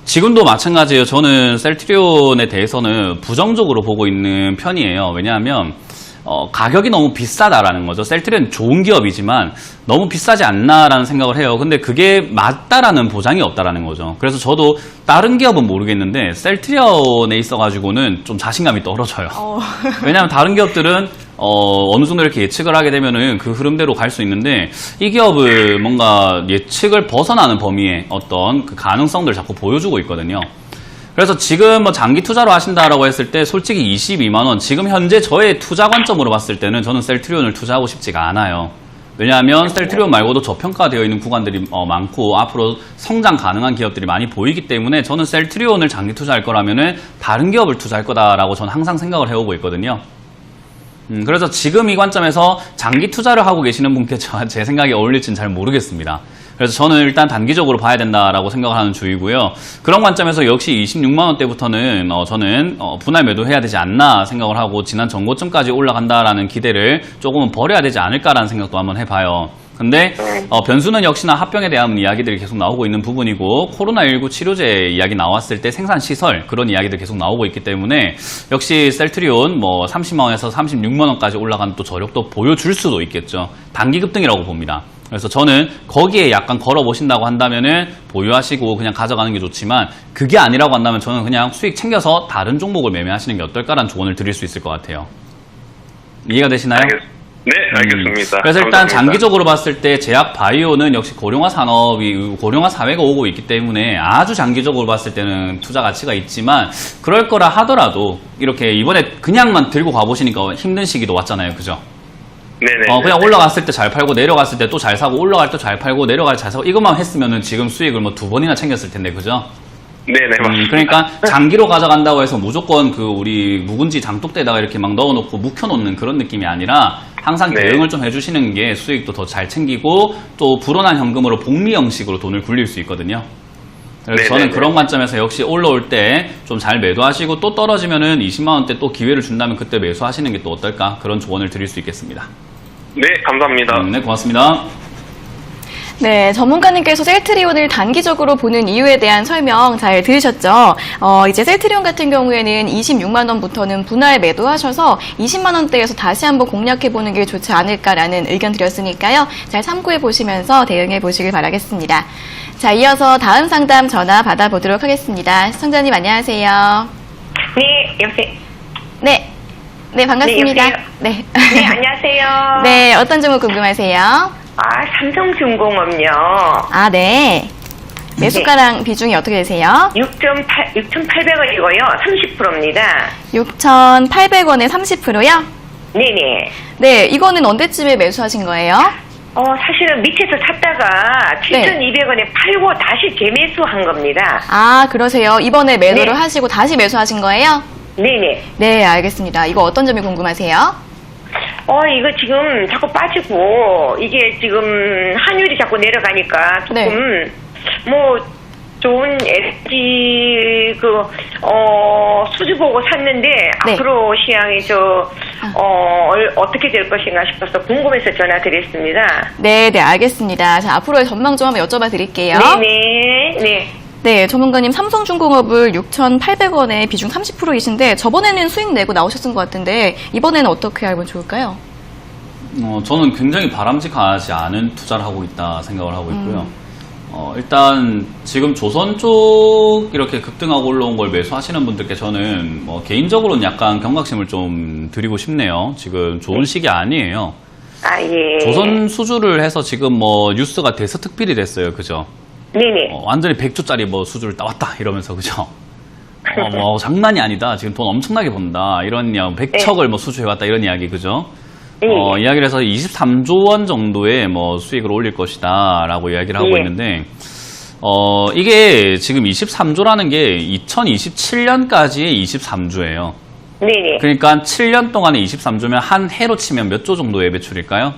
지금도 마찬가지예요. 저는 셀트리온에 대해서는 부정적으로 보고 있는 편이에요. 왜냐하면 가격이 너무 비싸다라는 거죠. 셀트리온 좋은 기업이지만 너무 비싸지 않나라는 생각을 해요. 근데 그게 맞다라는 보장이 없다라는 거죠. 그래서 저도 다른 기업은 모르겠는데 셀트리온에 있어가지고는 좀 자신감이 떨어져요. 왜냐하면 다른 기업들은 어느 정도 이렇게 예측을 하게 되면은 그 흐름대로 갈 수 있는데 이 기업을 뭔가 예측을 벗어나는 범위의 어떤 그 가능성들을 자꾸 보여주고 있거든요. 그래서 지금 뭐 장기 투자로 하신다라고 했을 때 솔직히 22만원, 지금 현재 저의 투자 관점으로 봤을 때는 저는 셀트리온을 투자하고 싶지가 않아요. 왜냐하면 셀트리온 말고도 저평가되어 있는 구간들이 많고 앞으로 성장 가능한 기업들이 많이 보이기 때문에 저는 셀트리온을 장기 투자할 거라면은 다른 기업을 투자할 거다라고 저는 항상 생각을 해오고 있거든요. 그래서 지금 이 관점에서 장기 투자를 하고 계시는 분께 제 생각이 어울릴지는 잘 모르겠습니다. 그래서 저는 일단 단기적으로 봐야 된다라고 생각을 하는 주의고요. 그런 관점에서 역시 26만원 대부터는 저는 분할 매도해야 되지 않나 생각을 하고 지난 전고점까지 올라간다라는 기대를 조금은 버려야 되지 않을까라는 생각도 한번 해봐요. 근데 변수는 역시나 합병에 대한 이야기들이 계속 나오고 있는 부분이고 코로나19 치료제 이야기 나왔을 때 생산시설 그런 이야기들 계속 나오고 있기 때문에 역시 셀트리온 뭐 30만원에서 36만원까지 올라간 또 저력도 보여줄 수도 있겠죠. 단기 급등이라고 봅니다. 그래서 저는 거기에 약간 걸어보신다고 한다면은 보유하시고 그냥 가져가는 게 좋지만 그게 아니라고 한다면 저는 그냥 수익 챙겨서 다른 종목을 매매하시는 게 어떨까라는 조언을 드릴 수 있을 것 같아요. 이해가 되시나요? 네, 알겠습니다. 그래서 일단 감사합니다. 장기적으로 봤을 때 제약 바이오는 역시 고령화 산업이 고령화 사회가 오고 있기 때문에 아주 장기적으로 봤을 때는 투자 가치가 있지만 그럴 거라 하더라도 이렇게 이번에 그냥만 들고 가보시니까 힘든 시기도 왔잖아요, 그죠? 네네. 그냥 올라갔을 때 잘 팔고 내려갔을 때 또 잘 사고 올라갈 때 잘 팔고 내려갈 때 잘 사고 이것만 했으면은 지금 수익을 뭐 2번이나 챙겼을 텐데, 그죠? 네네, 맞습니다. 그러니까 장기로 가져간다고 해서 무조건 그 우리 묵은지 장독대에다가 이렇게 막 넣어놓고 묵혀놓는 그런 느낌이 아니라 항상 네. 대응을 좀 해주시는 게 수익도 더 잘 챙기고 또 불어난 현금으로 복리 형식으로 돈을 굴릴 수 있거든요. 그래서 네네네. 저는 그런 관점에서 역시 올라올 때 좀 잘 매도하시고 또 떨어지면은 20만 원대 또 기회를 준다면 그때 매수하시는 게 또 어떨까 그런 조언을 드릴 수 있겠습니다. 네, 감사합니다. 네, 고맙습니다. 네, 전문가님께서 셀트리온을 단기적으로 보는 이유에 대한 설명 잘 들으셨죠? 이제 셀트리온 같은 경우에는 26만 원부터는 분할 매도하셔서 20만 원대에서 다시 한번 공략해보는 게 좋지 않을까라는 의견 드렸으니까요. 잘 참고해 보시면서 대응해 보시길 바라겠습니다. 자, 이어서 다음 상담 전화 받아보도록 하겠습니다. 시청자님 안녕하세요. 네, 여보세요. 네. 네, 반갑습니다. 네, 여보세요? 네. 네, 안녕하세요. 네, 어떤 종목 궁금하세요? 삼성중공업요. 아, 네. 매수가랑 비중이 어떻게 되세요? 6,800원이고요. 30%입니다. 6,800원에 30%요? 네네. 네, 이거는 언제쯤에 매수하신 거예요? 사실은 밑에서 샀다가 7,200원에 팔고 다시 재매수한 겁니다. 아, 그러세요. 이번에 매도를 네. 하시고 다시 매수하신 거예요? 네네. 네, 알겠습니다. 이거 어떤 점이 궁금하세요? 이거 지금 자꾸 빠지고, 이게 지금 환율이 자꾸 내려가니까 조금, 네. 뭐, 좋은 LG, 수주 보고 샀는데, 네. 앞으로 시향이 어떻게 될 것인가 싶어서 궁금해서 전화드렸습니다. 네, 네, 알겠습니다. 자, 앞으로의 전망 좀 한번 여쭤봐 드릴게요. 네네. 네. 네, 전문가님 삼성중공업을 6,800원에 비중 30%이신데 저번에는 수익 내고 나오셨던 것 같은데 이번에는 어떻게 알면 좋을까요? 저는 굉장히 바람직하지 않은 투자를 하고 있다 생각을 하고 있고요. 일단 지금 조선 쪽 이렇게 급등하고 올라온 걸 매수하시는 분들께 저는 개인적으로는 약간 경각심을 좀 드리고 싶네요. 지금 좋은 시기 아니에요. 아, 예. 조선 수주를 해서 지금 뉴스가 대서특필이 됐어요. 그죠? 네네. 완전히 100조짜리 수주를 따왔다 이러면서 그죠? 장난이 아니다. 지금 돈 엄청나게 번다. 이런 100척을 수주해왔다 이런 이야기 그죠? 이야기를 해서 23조 원 정도의 수익을 올릴 것이다 라고 이야기를 하고 네. 있는데 이게 지금 23조라는 게 2027년까지의 23조예요. 네네. 그러니까 7년 동안에 23조면 한 해로 치면 몇 조 정도의 매출일까요?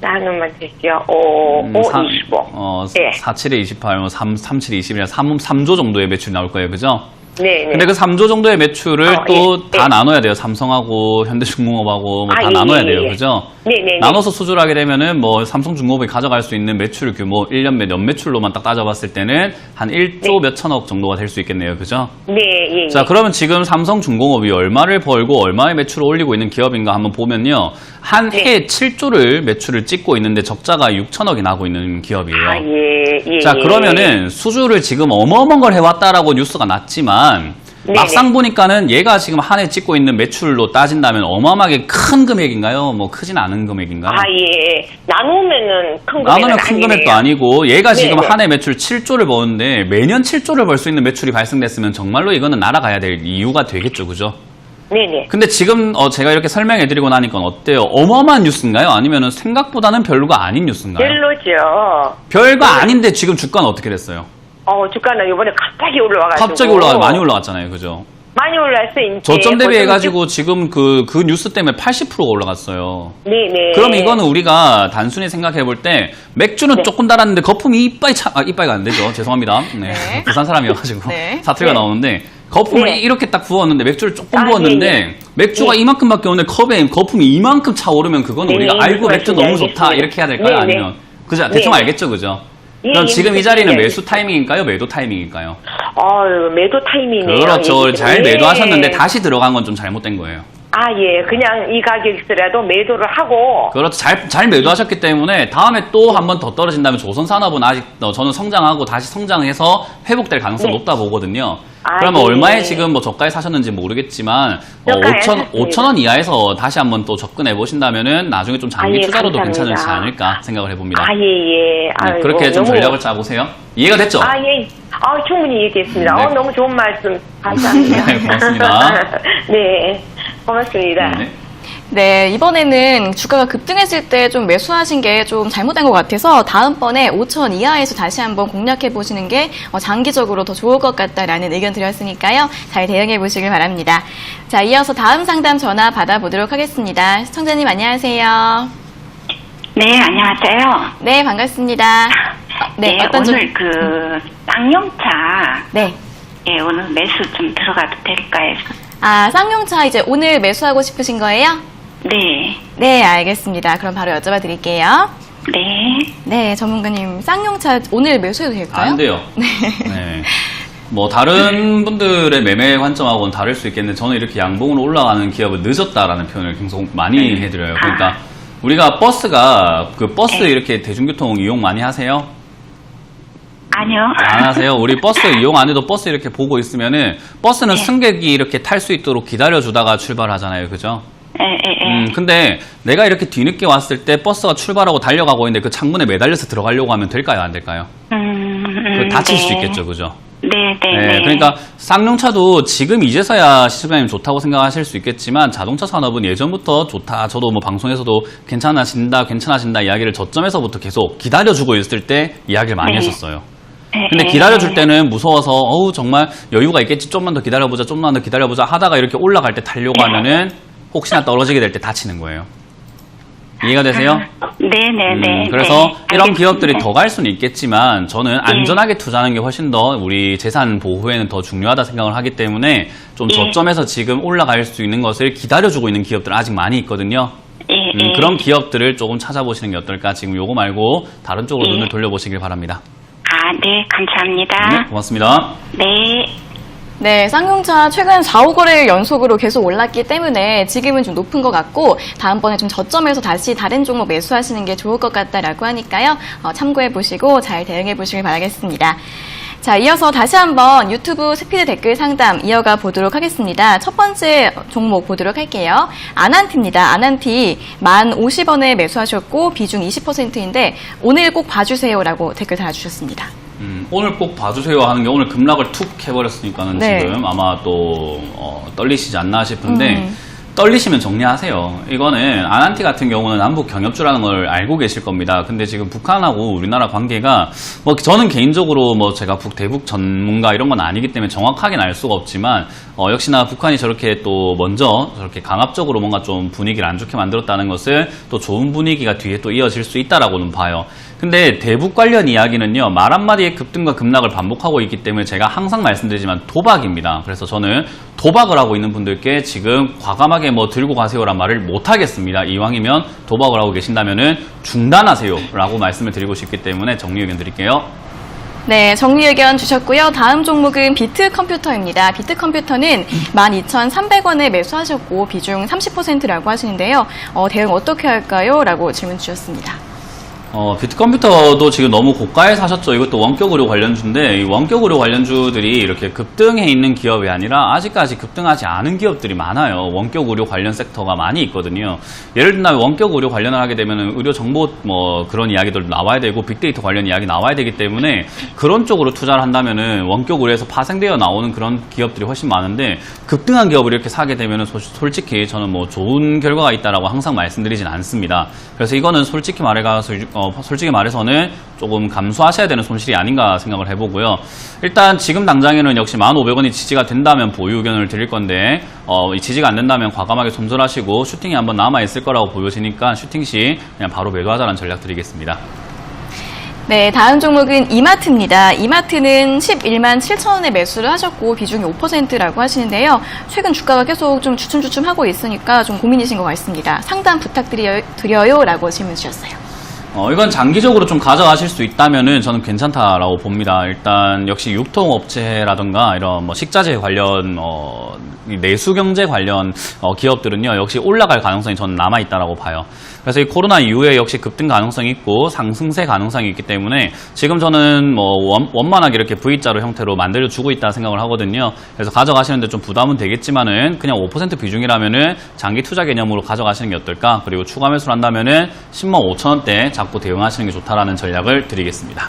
나누면 되죠. 25. 네. 4, 7에 28, 3, 7에 21, 3조 정도의 매출이 나올 거예요. 그죠? 네네. 근데 그 3조 정도의 매출을 또 다 예. 나눠야 돼요. 삼성하고 현대중공업하고 다 예, 나눠야 예, 돼요. 예. 그죠? 네네. 나눠서 수주를 하게 되면은 삼성중공업이 가져갈 수 있는 매출 규모 1년 연매출로만 딱 따져봤을 때는 한 1조 몇 천억 정도가 될 수 있겠네요. 그죠? 네, 예. 자, 그러면 지금 삼성중공업이 얼마를 벌고 얼마의 매출을 올리고 있는 기업인가 한번 보면요. 한 해 7조를 매출을 찍고 있는데 적자가 6천억이 나고 있는 기업이에요. 아, 예. 자, 그러면은 수주를 지금 어마어마한 걸 해왔다라고 뉴스가 났지만 네네. 막상 보니까는 얘가 지금 한 해 찍고 있는 매출로 따진다면 어마어마하게 큰 금액인가요? 크진 않은 금액인가요? 아, 예. 나누면은 큰 금액은 나누면 큰 금액도 아니고 얘가 지금 네네. 한 해 매출 7조를 버는데 매년 7조를 벌 수 있는 매출이 발생됐으면 정말로 이거는 날아가야 될 이유가 되겠죠. 그죠? 네네. 근데 지금 제가 이렇게 설명해드리고 나니까 어때요? 어마어마한 뉴스인가요? 아니면 생각보다는 별로가 아닌 뉴스인가요? 별로죠. 별거 아닌데 지금 주가는 어떻게 됐어요? 주가는 이번에 갑자기 올라와가지고. 갑자기 많이 올라갔잖아요. 그죠? 많이 올랐어요. 저점 대비해가지고 지금 그 뉴스 때문에 80%가 올라갔어요. 네네. 그럼 이거는 우리가 단순히 생각해 볼 때 맥주는 조금 달았는데 거품이 이빨이가 안 되죠. 죄송합니다. 네. 네. 부산 사람이어가지고 네. 사투리가 나오는데 거품을 네. 이렇게 딱 부었는데 맥주를 조금 아, 부었는데 예. 맥주가 이만큼밖에 없는데 컵에 거품이 이만큼 차오르면 그건 네, 우리가 알고 맥주 너무 알겠습니다. 좋다 이렇게 해야 될까요? 네, 네. 아니면 그죠? 대충 네. 알겠죠, 그죠? 예, 그럼 예, 지금 이 무슨 자리는 얘기인지 매수 타이밍일까요? 매도 타이밍일까요? 매도 타이밍이네요. 그렇죠. 얘기들이. 잘 예. 매도하셨는데 다시 들어간 건 좀 잘못된 거예요. 아, 예. 그냥 이 가격이더라도 매도를 하고. 그렇죠. 잘 매도하셨기 때문에 다음에 또 한 번 더 떨어진다면 조선산업은 아직 저는 성장하고 다시 성장해서 회복될 가능성이 네. 높다 보거든요. 아, 그러면 예. 얼마에 지금 뭐 저가에 사셨는지 모르겠지만 저가에 5,000원 이하에서 다시 한번 또 접근해 보신다면 나중에 좀 장기 아, 예, 투자로도 감사합니다. 괜찮지 않을까 생각을 해봅니다. 아, 예, 예. 네, 아이고, 그렇게 좀 너무- 전략을 짜보세요. 이해가 됐죠? 아, 예. 아, 충분히 이해됐습니다. 네. 너무 좋은 말씀. 감사합니다. 네, 고맙습니다. 네. 고맙습니다. 네. 네, 이번에는 주가가 급등했을 때 좀 매수하신 게 좀 잘못된 것 같아서 다음번에 5천 이하에서 다시 한번 공략해 보시는 게 장기적으로 더 좋을 것 같다라는 의견 드렸으니까요. 잘 대응해 보시길 바랍니다. 자, 이어서 다음 상담 전화 받아보도록 하겠습니다. 시청자님 안녕하세요. 네, 안녕하세요. 네, 반갑습니다. 네, 어떤 오늘 그 쌍용차 네. 예, 오늘 매수 좀 들어가도 될까요? 아, 쌍용차 이제 오늘 매수하고 싶으신 거예요? 네, 네, 알겠습니다. 그럼 바로 여쭤봐 드릴게요. 네. 네, 전문가님, 쌍용차 오늘 매수해도 될까요? 안 돼요. 네. 네. 뭐 다른 분들의 매매 관점하고는 다를 수 있겠는데 저는 이렇게 양봉으로 올라가는 기업은 늦었다라는 표현을 계속 많이 해드려요. 그러니까 우리가 버스가 그 버스 이렇게 대중교통 이용 많이 하세요? 아니요. 안 하세요? 우리 버스 이용 안 해도 버스 이렇게 보고 있으면은 버스는 승객이 이렇게 탈 수 있도록 기다려주다가 출발하잖아요. 그죠? 근데 내가 이렇게 뒤늦게 왔을 때 버스가 출발하고 달려가고 있는데 그 창문에 매달려서 들어가려고 하면 될까요? 안 될까요? 다칠 네. 수 있겠죠. 그죠? 네. 그러니까 쌍용차도 지금 이제서야 시장님 좋다고 생각하실 수 있겠지만 자동차 산업은 예전부터 좋다. 저도 뭐 방송에서도 괜찮아진다 이야기를 저점에서부터 계속 기다려주고 있을 때 이야기를 많이 했었어요. 근데 기다려줄 때는 무서워서 어우 정말 여유가 있겠지 좀만 더 기다려보자 하다가 이렇게 올라갈 때 타려고 하면은 혹시나 떨어지게 될 때 다치는 거예요. 이해가 되세요? 네네네. 그래서 네. 이런 알겠습니다. 기업들이 더 갈 수는 있겠지만 저는 안전하게 투자하는 게 훨씬 더 우리 재산 보호에는 더 중요하다 생각을 하기 때문에 좀 저점에서 지금 올라갈 수 있는 것을 기다려주고 있는 기업들 아직 많이 있거든요. 그런 기업들을 조금 찾아보시는 게 어떨까? 지금 요거 말고 다른 쪽으로 눈을 돌려보시길 바랍니다. 아, 네, 감사합니다. 네, 고맙습니다. 네. 네, 쌍용차 최근 4, 5거래일 연속으로 계속 올랐기 때문에 지금은 좀 높은 것 같고 다음번에 좀 저점에서 다시 다른 종목 매수하시는 게 좋을 것 같다라고 하니까요. 참고해 보시고 잘 대응해 보시길 바라겠습니다. 자, 이어서 다시 한번 유튜브 스피드 댓글 상담 이어가 보도록 하겠습니다. 첫 번째 종목 보도록 할게요. 아난티입니다. 아난티 1050원에 매수하셨고 비중 20%인데 오늘 꼭 봐주세요라고 댓글 달아주셨습니다. 오늘 꼭 봐주세요 하는 게 오늘 급락을 툭 해버렸으니까는 네. 지금 아마 또 떨리시지 않나 싶은데 떨리시면 정리하세요. 이거는 아난티 같은 경우는 남북 경협주라는 걸 알고 계실 겁니다. 근데 지금 북한하고 우리나라 관계가 뭐 저는 개인적으로 뭐 제가 대북 전문가 이런 건 아니기 때문에 정확하게는 알 수가 없지만 역시나 북한이 저렇게 또 먼저 저렇게 강압적으로 뭔가 좀 분위기를 안 좋게 만들었다는 것은 또 좋은 분위기가 뒤에 또 이어질 수 있다라고는 봐요. 근데 대북 관련 이야기는요, 말 한마디에 급등과 급락을 반복하고 있기 때문에 제가 항상 말씀드리지만 도박입니다. 그래서 저는 도박을 하고 있는 분들께 지금 과감하게 뭐 들고 가세요란 말을 못 하겠습니다. 이왕이면 도박을 하고 계신다면은 중단하세요 라고 말씀을 드리고 싶기 때문에 정리 의견 드릴게요. 네, 정리 의견 주셨고요. 다음 종목은 비트컴퓨터입니다. 비트컴퓨터는 12,300원에 매수하셨고 비중 30%라고 하시는데요. 대응 어떻게 할까요? 라고 질문 주셨습니다. 비트컴퓨터도 지금 너무 고가에 사셨죠. 이것도 원격 의료 관련주인데 이 원격 의료 관련주들이 이렇게 급등해 있는 기업이 아니라 아직까지 급등하지 않은 기업들이 많아요. 원격 의료 관련 섹터가 많이 있거든요. 예를 들면 원격 의료 관련을 하게 되면 의료 정보 뭐 그런 이야기들도 나와야 되고 빅데이터 관련 이야기 나와야 되기 때문에 그런 쪽으로 투자를 한다면은 원격 의료에서 파생되어 나오는 그런 기업들이 훨씬 많은데 급등한 기업을 이렇게 사게 되면은 솔직히 저는 뭐 좋은 결과가 있다라고 항상 말씀드리진 않습니다. 그래서 이거는 솔직히 말해서는 조금 감수하셔야 되는 손실이 아닌가 생각을 해보고요. 일단 지금 당장에는 역시 1,500원이 지지가 된다면 보유 의견을 드릴 건데 이 지지가 안 된다면 과감하게 손절하시고 슈팅이 한번 남아있을 거라고 보여지니까 슈팅 시 그냥 바로 매도하자는 전략 드리겠습니다. 네, 다음 종목은 이마트입니다. 이마트는 11만 7천원에 매수를 하셨고 비중이 5%라고 하시는데요. 최근 주가가 계속 좀 주춤주춤 하고 있으니까 좀 고민이신 것 같습니다. 상담 부탁드려요 라고 질문 주셨어요. 이건 장기적으로 좀 가져가실 수 있다면은 저는 괜찮다라고 봅니다. 일단 역시 유통업체라든가 이런 뭐 식자재 관련 이 내수경제 관련 기업들은요 역시 올라갈 가능성이 저는 남아 있다라고 봐요. 그래서 이 코로나 이후에 역시 급등 가능성이 있고 상승세 가능성이 있기 때문에 지금 저는 뭐 원만하게 이렇게 V자로 형태로 만들어주고 있다 생각을 하거든요. 그래서 가져가시는데 좀 부담은 되겠지만은 그냥 5% 비중이라면은 장기 투자 개념으로 가져가시는 게 어떨까? 그리고 추가 매수를 한다면은 105,000원대 잡고 대응하시는 게 좋다라는 전략을 드리겠습니다.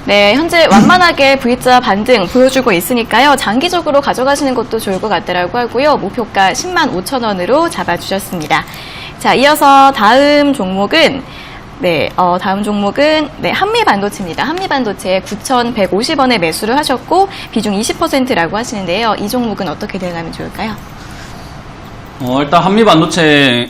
네, 현재 완만하게 V자 반등 보여주고 있으니까요. 장기적으로 가져가시는 것도 좋을 것 같다라고 하고요. 목표가 105,000원으로 잡아주셨습니다. 자, 이어서 다음 종목은 한미반도체입니다. 한미반도체 9,150원에 매수를 하셨고 비중 20%라고 하시는데요. 이 종목은 어떻게 대응하면 좋을까요? 일단 한미반도체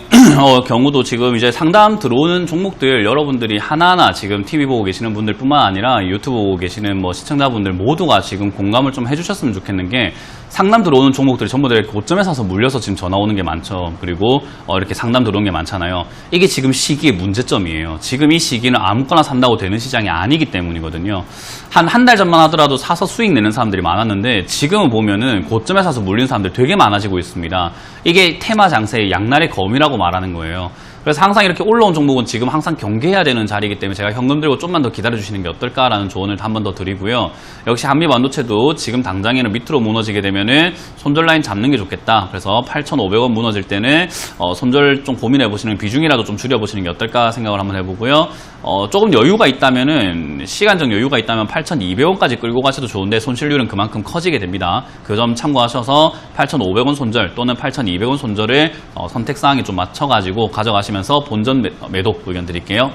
경우도 지금 이제 상담 들어오는 종목들 여러분들이 하나하나 지금 TV 보고 계시는 분들 뿐만 아니라 유튜브 보고 계시는 뭐 시청자분들 모두가 지금 공감을 좀 해주셨으면 좋겠는 게 상담 들어오는 종목들이 전부 다 고점에 사서 물려서 지금 전화 오는 게 많죠. 그리고 이렇게 상담 들어오는 게 많잖아요. 이게 지금 시기의 문제점이에요. 지금 이 시기는 아무거나 산다고 되는 시장이 아니기 때문이거든요. 한 달 전만 하더라도 사서 수익 내는 사람들이 많았는데 지금은 보면은 고점에 사서 물린 사람들 되게 많아지고 있습니다. 이게 테마 장세의 양날의 검이라고 말하는 거예요. 그래서 항상 이렇게 올라온 종목은 지금 항상 경계해야 되는 자리이기 때문에 제가 현금 들고 좀만 더 기다려주시는 게 어떨까라는 조언을 한 번 더 드리고요. 역시 한미반도체도 지금 당장에는 밑으로 무너지게 되면은 손절 라인 잡는 게 좋겠다. 그래서 8,500원 무너질 때는 손절 좀 고민해보시는 비중이라도 좀 줄여보시는 게 어떨까 생각을 한번 해보고요. 조금 여유가 있다면은 시간적 여유가 있다면 8,200원까지 끌고 가셔도 좋은데 손실률은 그만큼 커지게 됩니다. 그 점 참고하셔서 8,500원 손절 또는 8,200원 손절을 선택사항에 좀 맞춰가지고 가져가시면 본전 매도 의견 드릴게요.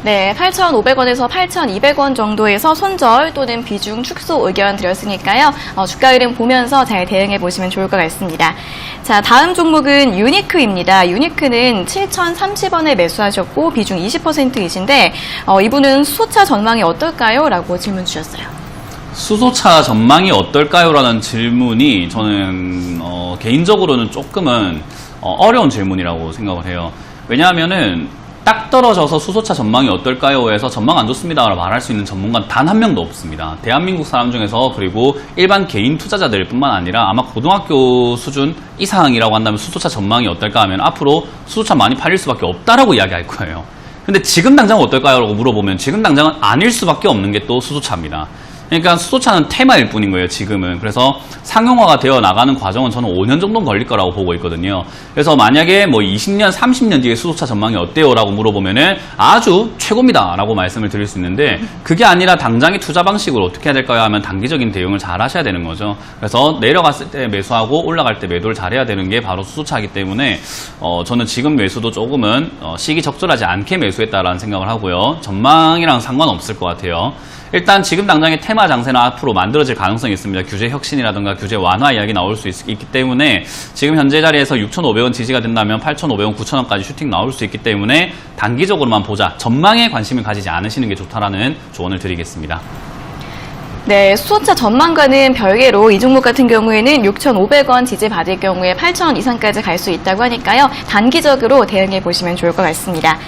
네, 8,500원에서 8,200원 정도에서 손절 또는 비중 축소 의견 드렸으니까요. 주가 흐름 보면서 잘 대응해 보시면 좋을 것 같습니다. 자, 다음 종목은 유니크입니다. 유니크는 7,030원에 매수하셨고 비중 20%이신데 이분은 수소차 전망이 어떨까요? 라고 질문 주셨어요. 수소차 전망이 어떨까요? 라는 질문이 저는 개인적으로는 조금은 어려운 질문이라고 생각을 해요. 왜냐하면은 딱 떨어져서 수소차 전망이 어떨까요? 해서 전망 안 좋습니다 라고 말할 수 있는 전문가는 단 한 명도 없습니다. 대한민국 사람 중에서 그리고 일반 개인 투자자들 뿐만 아니라 아마 고등학교 수준 이상이라고 한다면 수소차 전망이 어떨까 하면 앞으로 수소차 많이 팔릴 수밖에 없다라고 이야기할 거예요. 근데 지금 당장은 어떨까요? 라고 물어보면 지금 당장은 아닐 수밖에 없는 게 또 수소차입니다. 그러니까 수소차는 테마일 뿐인 거예요, 지금은. 그래서 상용화가 되어 나가는 과정은 저는 5년 정도는 걸릴 거라고 보고 있거든요. 그래서 만약에 뭐 20년, 30년 뒤에 수소차 전망이 어때요? 라고 물어보면은 아주 최고입니다. 라고 말씀을 드릴 수 있는데 그게 아니라 당장의 투자 방식을 어떻게 해야 될까요? 하면 단기적인 대응을 잘 하셔야 되는 거죠. 그래서 내려갔을 때 매수하고 올라갈 때 매도를 잘 해야 되는 게 바로 수소차이기 때문에 저는 지금 매수도 조금은 시기 적절하지 않게 매수했다라는 생각을 하고요. 전망이랑 상관없을 것 같아요. 일단 지금 당장의 테마 장세는 앞으로 만들어질 가능성이 있습니다. 규제 혁신이라든가 규제 완화 이야기 나올 수 있기 때문에 지금 현재 자리에서 6,500원 지지가 된다면 8,500원, 9,000원까지 슈팅 나올 수 있기 때문에 단기적으로만 보자. 전망에 관심을 가지지 않으시는 게 좋다라는 조언을 드리겠습니다. 네, 수소차 전망과는 별개로 이 종목 같은 경우에는 6,500원 지지받을 경우에 8,000원 이상까지 갈 수 있다고 하니까요. 단기적으로 대응해 보시면 좋을 것 같습니다.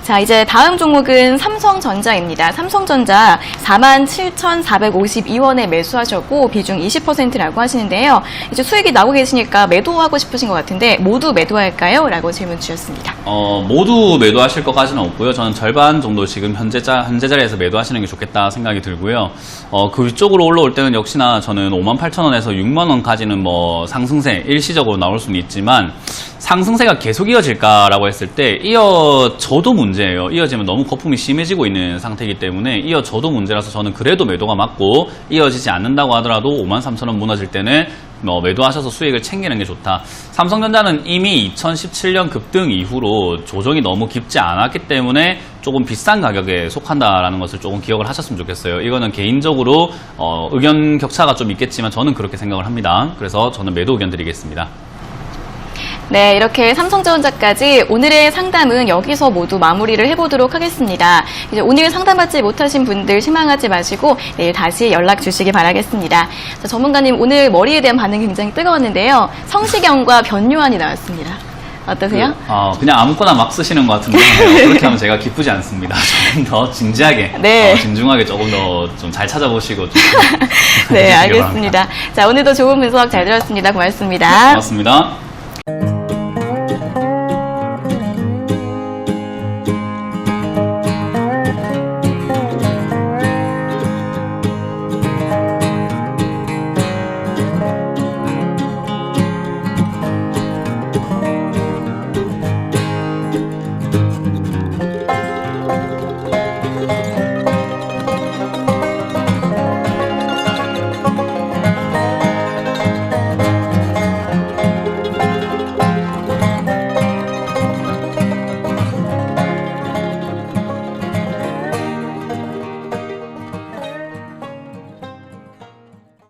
자, 이제 다음 종목은 삼성전자입니다. 삼성전자 47,452원에 매수하셨고 비중 20%라고 하시는데요. 이제 수익이 나오고 계시니까 매도하고 싶으신 것 같은데 모두 매도할까요? 라고 질문 주셨습니다. 모두 매도하실 것까지는 없고요. 저는 절반 정도 지금 현재 자리에서 매도하시는 게 좋겠다 생각이 들고요. 그 위쪽으로 올라올 때는 역시나 저는 58,000원에서 6만원까지는 뭐 상승세 일시적으로 나올 수는 있지만 상승세가 계속 이어질까라고 했을 때 이어져도 문제예요. 이어지면 너무 거품이 심해지고 있는 상태이기 때문에 이어져도 문제라서 저는 그래도 매도가 맞고 이어지지 않는다고 하더라도 53,000원 무너질 때는 매도하셔서 수익을 챙기는 게 좋다. 삼성전자는 이미 2017년 급등 이후로 조정이 너무 깊지 않았기 때문에 조금 비싼 가격에 속한다라는 것을 조금 기억을 하셨으면 좋겠어요. 이거는 개인적으로 의견 격차가 좀 있겠지만 저는 그렇게 생각을 합니다. 그래서 저는 매도 의견 드리겠습니다. 네, 이렇게 삼성전자까지 오늘의 상담은 여기서 모두 마무리를 해보도록 하겠습니다. 이제 오늘 상담받지 못하신 분들 실망하지 마시고 내일 다시 연락 주시기 바라겠습니다. 자, 전문가님 오늘 머리에 대한 반응이 굉장히 뜨거웠는데요. 성시경과 변요한이 나왔습니다. 어떠세요? 그냥 아무거나 막 쓰시는 것 같은데 그렇게 하면 제가 기쁘지 않습니다. 조금 더 진지하게, 네. 진중하게 조금 더 좀 잘 찾아보시고 좀 네, 해주시기 알겠습니다. 바랍니다. 자, 오늘도 좋은 분석 잘 들었습니다. 고맙습니다. 고맙습니다.